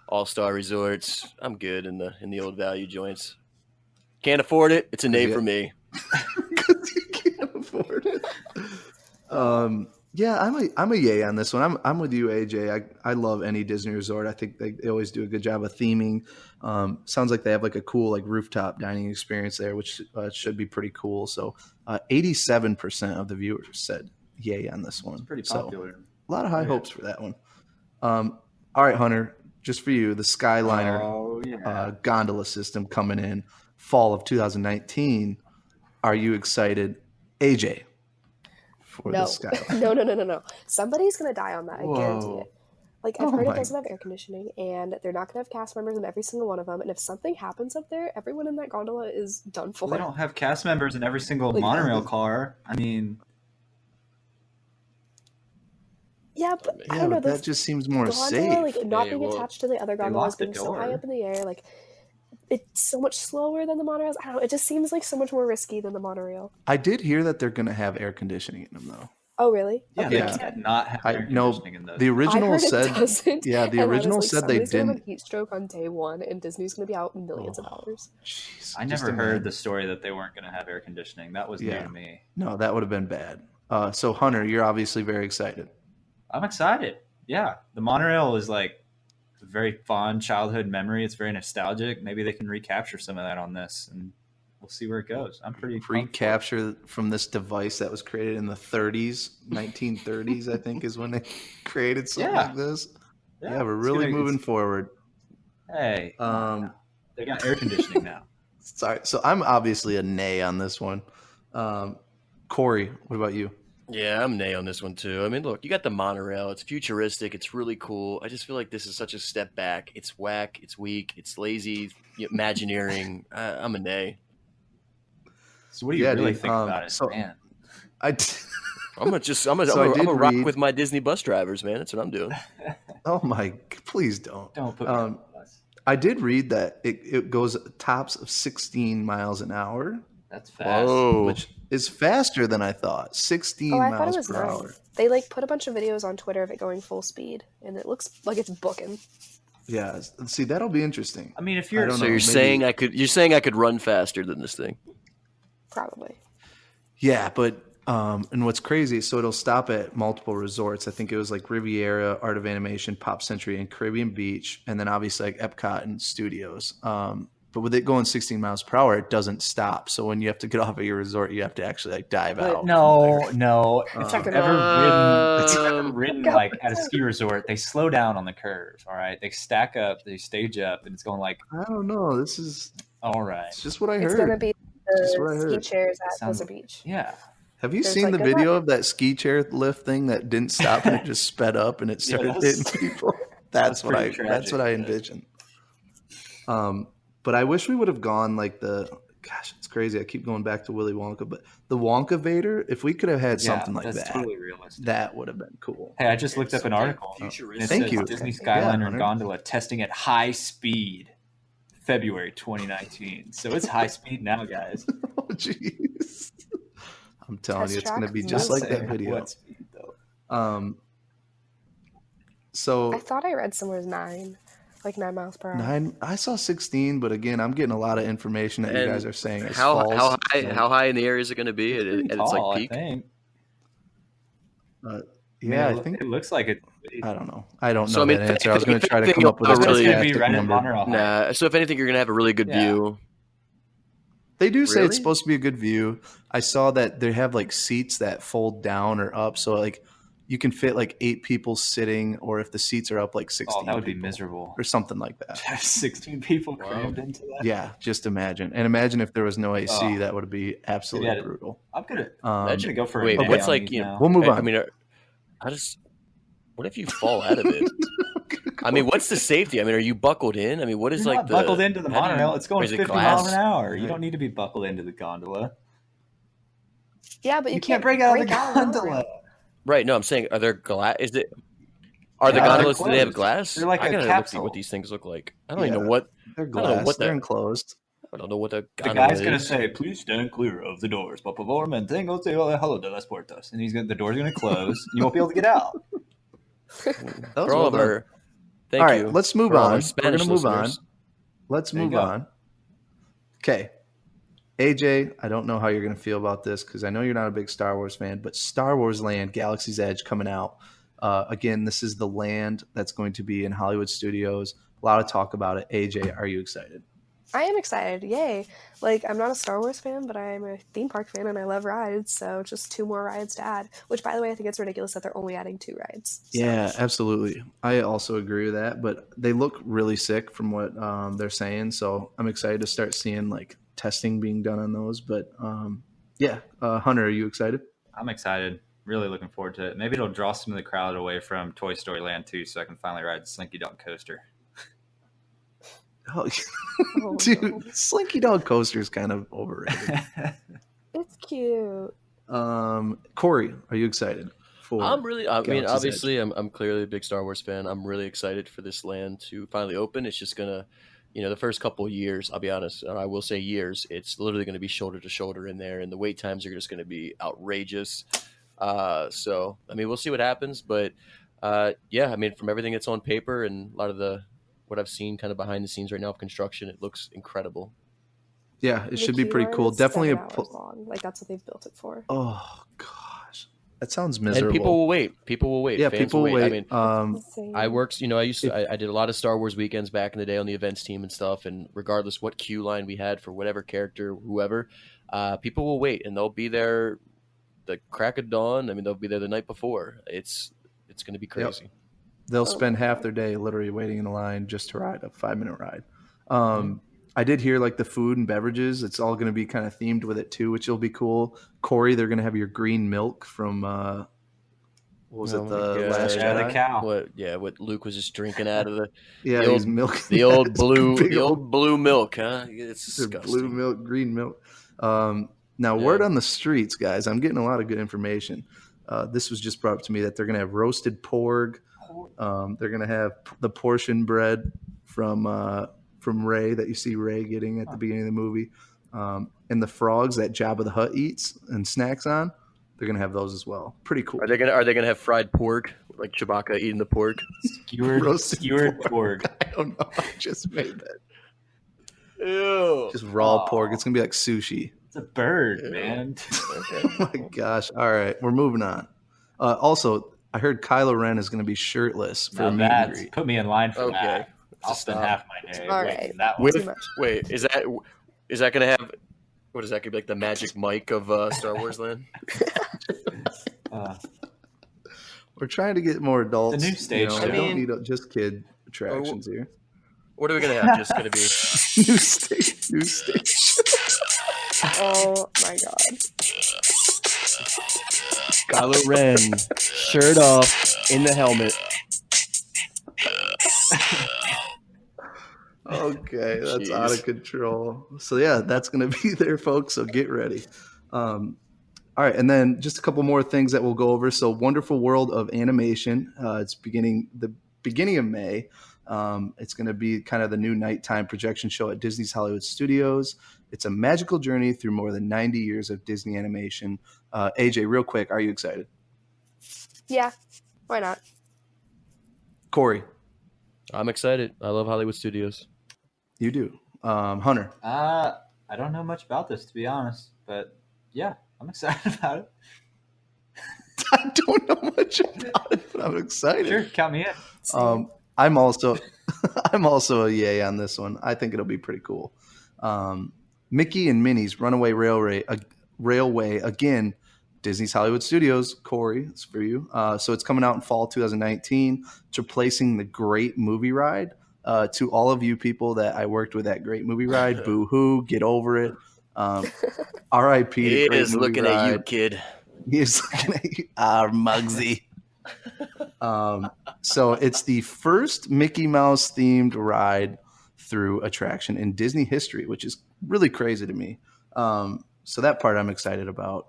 All-Star Resorts. I'm good in the old value joints. Can't afford it. It's a nay for me. Because you can't afford it. Yeah, I'm a yay on this one. I'm with you, AJ. I love any Disney resort. I think they always do a good job of theming. Sounds like they have like a cool like rooftop dining experience there, which should be pretty cool. So 87% of the viewers said yay on this one. It's pretty popular. So, a lot of high hopes for that one. All right, Hunter, just for you, the Skyliner gondola system coming in fall of 2019. Are you excited, AJ, for the Skyliner? No. Somebody's going to die on that. I guarantee it. Like, I've heard it doesn't have air conditioning, and they're not going to have cast members in every single one of them. And if something happens up there, everyone in that gondola is done for. They don't have cast members in every single monorail car. I mean... Yeah, but I don't know. That just seems more gondola, safe. like not being attached to the other gondolas, being so high up in the air, like it's so much slower than the monorails. I don't know. It just seems like so much more risky than the monorail. I did hear that they're going to have air conditioning in them, though. Oh, really? Yeah, Okay. they can't not have air conditioning in those. The original said, yeah, the original said they didn't. Have a heat stroke on day one, and Disney's going to be out millions of dollars. Jeez, I never heard the story that they weren't going to have air conditioning. That was new to me. No, that would have been bad. So, Hunter, you're obviously very excited. I'm excited. Yeah, the monorail is like a very fond childhood memory. It's very nostalgic. Maybe they can recapture some of that on this, and we'll see where it goes. I'm pretty recapture from this device that was created in the 1930s, I think, is when they created something like this. Yeah, we're really moving forward. Hey, they got air conditioning now. Sorry, so I'm obviously a nay on this one. Corey, what about you? Yeah, I'm nay on this one too. I mean, look, you got the monorail. It's futuristic. It's really cool. I just feel like this is such a step back. It's whack. It's weak. It's lazy. Imagineering. I'm a nay. So what do you really think about it, man? I'm gonna rock with my Disney bus drivers, man. That's what I'm doing. Oh my! Please don't. Don't put me on the bus. I did read that it goes tops of 16 miles an hour. That's fast. Whoa. Which is faster than I thought. 16 I thought it miles was per hour. They like put a bunch of videos on Twitter of it going full speed, and it looks like it's booking. Yeah, see, that'll be interesting. I mean, if you're you're saying I could run faster than this thing. Probably. Yeah, but and what's crazy, so it'll stop at multiple resorts. I think it was like Riviera, Art of Animation, Pop Century, and Caribbean Beach, and then obviously like Epcot and Studios. But with it going 16 miles per hour, it doesn't stop. So when you have to get off at your resort, you have to actually like dive out. No. If you've ever ridden like at a ski resort, they slow down on the curve. All right, they stack up, they stage up, and it's going like I don't know. This is all right. It's just what I heard. It's gonna be the ski chairs at Blizzard Beach. Yeah. Have you seen the video of that ski chair lift thing that didn't stop and it just sped up and it started hitting people? That's what I envisioned. But I wish we would have gone like gosh, it's crazy. I keep going back to Willy Wonka, but the Wonka Vader, if we could have had something like that, totally realistic. That would have been cool. Hey, I just looked up an article. Thank you. Disney Skyliner gondola testing at high speed, February 2019. So it's high speed now, guys. Oh, jeez. I'm telling you, it's going to be just like that video. What speed, though? So I thought I read somewhere 9. Like 9 miles per hour. 9. I saw 16, but again, I'm getting a lot of information that you guys are saying is how false. How high in the area is it going to be? It's like peak. I think. I think it looks like it. I don't know. I don't know that answer. I was going to try to come up with a really number. Nah. So if anything, you're going to have a really good view. They do say it's supposed to be a good view. I saw that they have like seats that fold down or up, so like you can fit like 8 people sitting, or if the seats are up, like 16. Oh, that would be miserable. Or something like that. 16 people crammed into that. Yeah, just imagine. And imagine if there was no AC, that would be absolutely brutal. I'm gonna go for a wait. day What's on like these now. We'll move on. I mean, what if you fall out of it? I mean, what's the safety? I mean, are you buckled in? I mean, what is You're like not buckled into the monorail? It's going 50 miles an hour. You don't need to be buckled into the gondola. Yeah, but you can't break out of the gondola. Right. No, I'm saying, are there glass? Are the gondolas? Do they have glass? They're like I gotta capsule. look at what these things look like. I don't even know what. They're glass. They're enclosed. I don't know what the guy's going to say, please stand clear of the doors. Por favor, mantengo hello de las puertas. And the door's going to close, and you won't be able to get out. For all of our, thank all right, you. let's move on. We're going to move on. Let's There you move go. on. Okay. AJ, I don't know how you're going to feel about this because I know you're not a big Star Wars fan, but Star Wars Land, Galaxy's Edge coming out. Again, this is the land that's going to be in Hollywood Studios. A lot of talk about it. AJ, are you excited? I am excited. Yay. Like, I'm not a Star Wars fan, but I'm a theme park fan and I love rides. So just 2 more rides to add, which, by the way, I think it's ridiculous that they're only adding 2 rides. So. Yeah, absolutely. I also agree with that, but they look really sick from what they're saying. So I'm excited to start seeing like testing being done on those. But Hunter, are you excited? I'm excited. Really looking forward to it. Maybe it'll draw some of the crowd away from Toy Story Land 2 so I can finally ride Slinky Dog Coaster. Oh, dude, Slinky Dog Coaster is kind of overrated. It's cute. Corey, are you excited? I mean, obviously, I'm clearly a big Star Wars fan. I'm really excited for this land to finally open. It's just gonna, the first couple of years, I'll be honest, I will say years, it's literally going to be shoulder to shoulder in there, and the wait times are just going to be outrageous. So, I mean, we'll see what happens, but I mean, from everything that's on paper and a lot of what I've seen kind of behind the scenes right now of construction, it looks incredible. Yeah, it should be pretty cool. Definitely long. Like, that's what they've built it for. Oh gosh, that sounds miserable. And people will wait. Yeah, Fans people will wait. I mean, I worked. I did a lot of Star Wars weekends back in the day on the events team and stuff. And regardless what queue line we had for whatever character, whoever, people will wait and they'll be there the crack of dawn. I mean, they'll be there the night before. It's going to be crazy. Yep. They'll spend half their day literally waiting in a line just to ride a 5-minute ride. I did hear like the food and beverages. It's all going to be kind of themed with it too, which will be cool. Corey, they're going to have your green milk from what was it? The Last Jedi? The cow. What Luke was just drinking out of the old milk. The old blue milk, huh? It's disgusting. Blue milk, green milk. Now, word on the streets, guys. I'm getting a lot of good information. This was just brought up to me that they're going to have roasted porg. They're going to have the portion bread from Ray that you see Ray getting at the beginning of the movie, and the frogs that Jabba the Hutt eats and snacks on. They're going to have those as well. Pretty cool. Are they going to have fried pork like Chewbacca eating the pork? Skewered pork. I don't know. I just made that. Ew. Just raw pork. It's going to be like sushi. It's a bird, man. Oh my gosh. All right. We're moving on. Also, I heard Kylo Ren is going to be shirtless for a meet and greet. Put me in line for that. I'll spend half my day waiting that one. Wait, is that going to have, what is that going to be like the magic mic of Star Wars Land? We're trying to get more adults. The new stage show. We don't need just kid attractions here. What are we going to have? Just going to be new stage. Oh my god. Kylo Ren, shirt off, in the helmet. Okay, that's out of control. So yeah, that's going to be there, folks. So get ready. All right, and then just a couple more things that we'll go over. So, Wonderful World of Animation. It's the beginning of May. It's going to be kind of the new nighttime projection show at Disney's Hollywood Studios. It's a magical journey through more than 90 years of Disney animation. AJ, real quick, are you excited? Yeah, why not? Corey, I'm excited. I love Hollywood Studios. You do. Hunter. I don't know much about this, to be honest, but yeah, I'm excited about it. I don't know much about it, but I'm excited. Sure, count me in. I'm also a yay on this one. I think it'll be pretty cool. Mickey and Minnie's Runaway Railway again. Disney's Hollywood Studios. Corey, it's for you. So it's coming out in fall 2019. It's replacing the Great Movie Ride. To all of you people that I worked with at Great Movie Ride, boo-hoo, get over it. R.I.P. He is looking at you, kid. He is looking at you, Muggsy. So it's the first Mickey Mouse themed ride through attraction in Disney history, which is really crazy to me. So that part I'm excited about.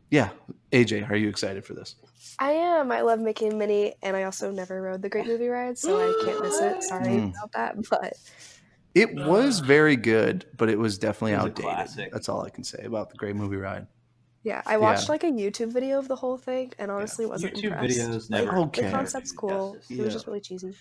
Yeah, AJ, are you excited for this? I am. I love Mickey and Minnie, and I also never rode the Great Movie Ride, so I can't miss it. Sorry about that, but it was very good, but it was definitely outdated. Classic. That's all I can say about the Great Movie Ride. Yeah, I watched like a YouTube video of the whole thing, and honestly wasn't YouTube impressed. videos never. The concept's cool. Justice. It was just really cheesy.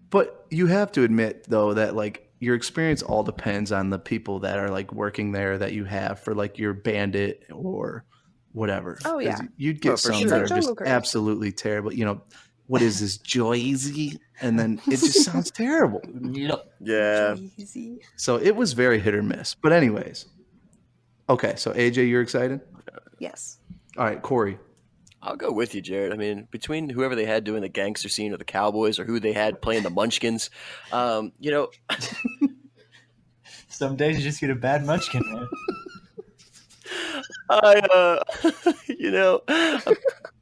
But you have to admit, though, that like your experience all depends on the people that are like working there that you have for like your bandit or whatever. Oh yeah, you'd get some that are just absolutely terrible. You know, what is this, Joyzy? And then it just sounds terrible. Yeah. Joyzy. So it was very hit or miss. But anyways, okay. So AJ, you're excited? Yes. All right, Corey. I'll go with you, Jared. I mean, between whoever they had doing the gangster scene or the Cowboys or who they had playing the Munchkins, you know. Some days you just get a bad Munchkin, man. You know,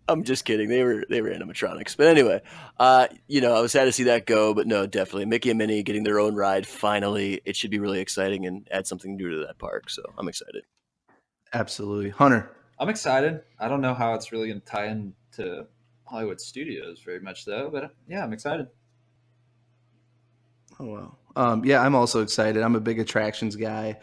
I'm just kidding. They were animatronics. But anyway, you know, I was sad to see that go, but no, definitely. Mickey and Minnie getting their own ride finally. It should be really exciting and add something new to that park. So I'm excited. Absolutely. Hunter. I'm excited. I don't know how it's really going to tie into Hollywood Studios very much, though. But yeah, I'm excited. Oh, wow. Yeah, I'm also excited. I'm a big attractions guy.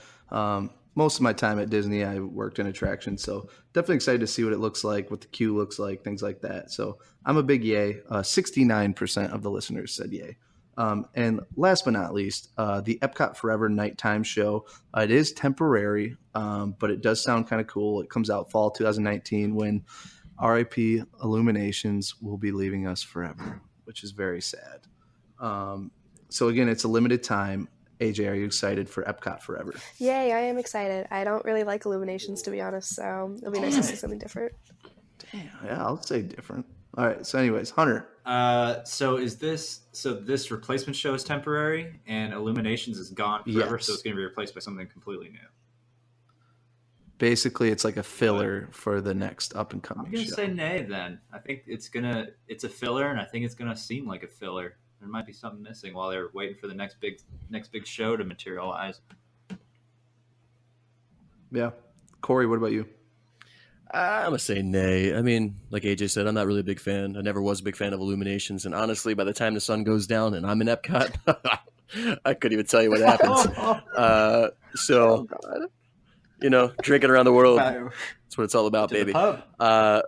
Most of my time at Disney, I worked in attractions. So definitely excited to see what it looks like, what the queue looks like, things like that. So I'm a big yay. 69% of the listeners said yay. And last but not least, the Epcot Forever nighttime show. It is temporary, but it does sound kind of cool. It comes out fall 2019 when RIP Illuminations will be leaving us forever, which is very sad. So again, it's a limited time. AJ, are you excited for Epcot Forever? Yay, I am excited. I don't really like Illuminations, to be honest, so it'll be nice to see something different. Damn, yeah, I'll say different. All right, so anyways, Hunter. So this replacement show is temporary and Illuminations is gone forever, Yes. so it's going to be replaced by something completely new. Basically, it's like a filler for the next up and coming I'm going show. to say nay then. I think it's a filler, and I think it's going to seem like a filler. There might be something missing while they're waiting for the next big show to materialize. Yeah. Corey, what about you? I'm going to say nay. I mean, like AJ said, I'm not really a big fan. I never was a big fan of Illuminations. And honestly, by the time the sun goes down and I'm in Epcot, I couldn't even tell you what happens. So, you know, drinking around the world. That's what it's all about, baby. Yeah,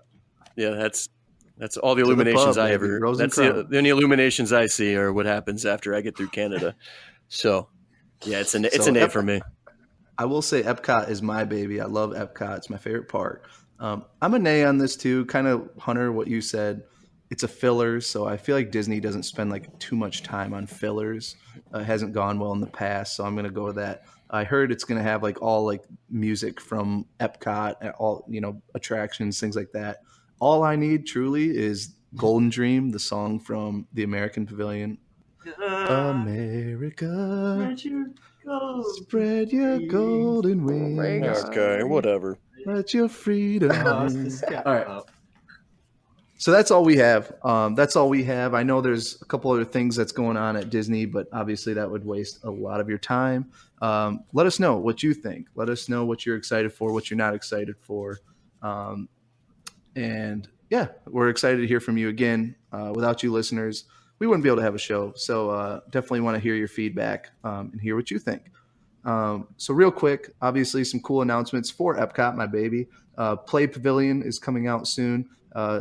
that's all the Illuminations I ever. That's the only Illuminations I see are what happens after I get through Canada. So, yeah, it's a nay for me. I will say Epcot is my baby. I love Epcot. It's my favorite park. I'm a nay on this too. Kind of, Hunter, what you said. It's a filler, so I feel like Disney doesn't spend like too much time on fillers. It hasn't gone well in the past, so I'm going to go with that. I heard it's going to have like all like music from Epcot, all attractions, things like that. All I need truly is Golden Dream, the song from the American Pavilion. America, spread your golden wings. Okay, whatever. Let your freedom. All right. So that's all we have. I know there's a couple other things that's going on at Disney, but obviously that would waste a lot of your time. Let us know what you think. Let us know what you're excited for, what you're not excited for. And yeah, we're excited to hear from you again. Without you listeners, we wouldn't be able to have a show. So definitely want to hear your feedback and hear what you think. So real quick, obviously some cool announcements for Epcot, my baby. Play Pavilion is coming out soon.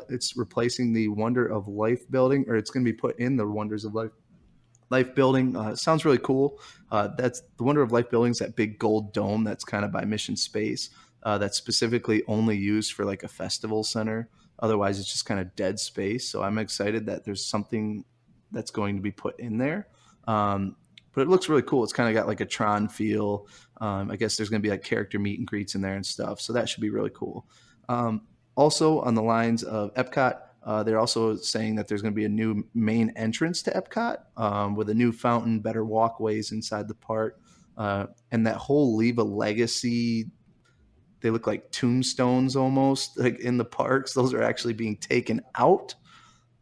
It's replacing the Wonder of Life building, or it's going to be put in the Wonders of Life building. Sounds really cool. That's the Wonder of Life building's that big gold dome that's kind of by Mission Space. That's specifically only used for like a festival center. Otherwise, it's just kind of dead space. So I'm excited that there's something that's going to be put in there. But it looks really cool. It's kind of got like a Tron feel. I guess there's going to be like character meet and greets in there and stuff. So that should be really cool. Also, on the lines of Epcot, they're also saying that there's going to be a new main entrance to Epcot with a new fountain, better walkways inside the park. And that whole Leave a Legacy, they look like tombstones almost like in the parks. Those are actually being taken out,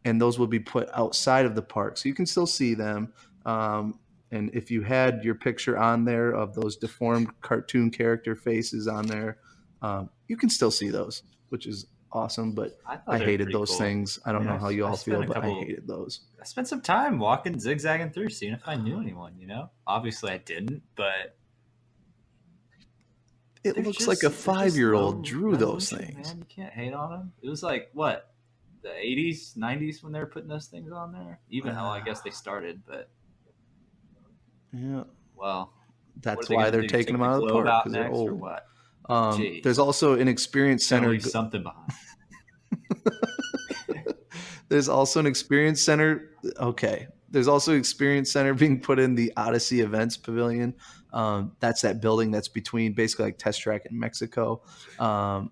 and those will be put outside of the park. So you can still see them. And if you had your picture on there of those deformed cartoon character faces on there, you can still see those, which is awesome. But I hated those things. I don't know how you all feel, but I hated those. I spent some time walking, zigzagging through, seeing if I knew anyone, Obviously I didn't, but it looks like a 5-year-old drew those things. Man, you can't hate on them. It was like, what, the 80s, 90s when they were putting those things on there? Even though I guess they started, but... Yeah. Well, that's why they're taking them out of the park, because they're old. What? There's also an experience center. Something behind. There's also an experience center. Okay. There's also an experience center being put in the Odyssey Events Pavilion. That's that building that's between basically like Test Track and Mexico. To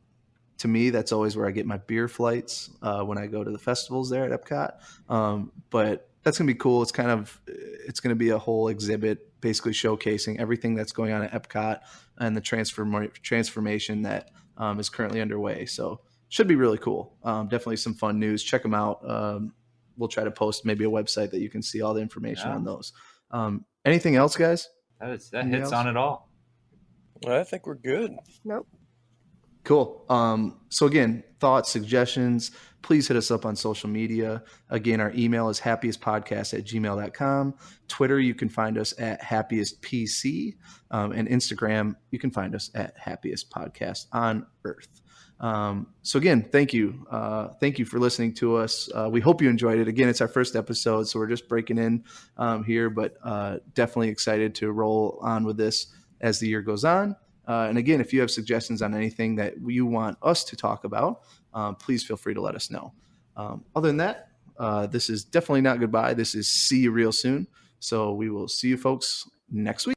me, that's always where I get my beer flights when I go to the festivals there at Epcot. But that's going to be cool. It's going to be a whole exhibit basically showcasing everything that's going on at Epcot and the transformation that is currently underway. So should be really cool. Definitely some fun news. Check them out. We'll try to post maybe a website that you can see all the information on those. Anything else, guys? That hits on it all. I think we're good. Nope. Cool. So again, thoughts, suggestions, please hit us up on social media. Again, our email is happiestpodcast@gmail.com. Twitter, you can find us at happiestpc. And Instagram, you can find us at happiestpodcast on Earth. So again, thank you. Thank you for listening to us. We hope you enjoyed it. Again, it's our first episode, so we're just breaking in here, but definitely excited to roll on with this as the year goes on. And again, if you have suggestions on anything that you want us to talk about, please feel free to let us know. Other than that, this is definitely not goodbye. This is see you real soon. So we will see you folks next week.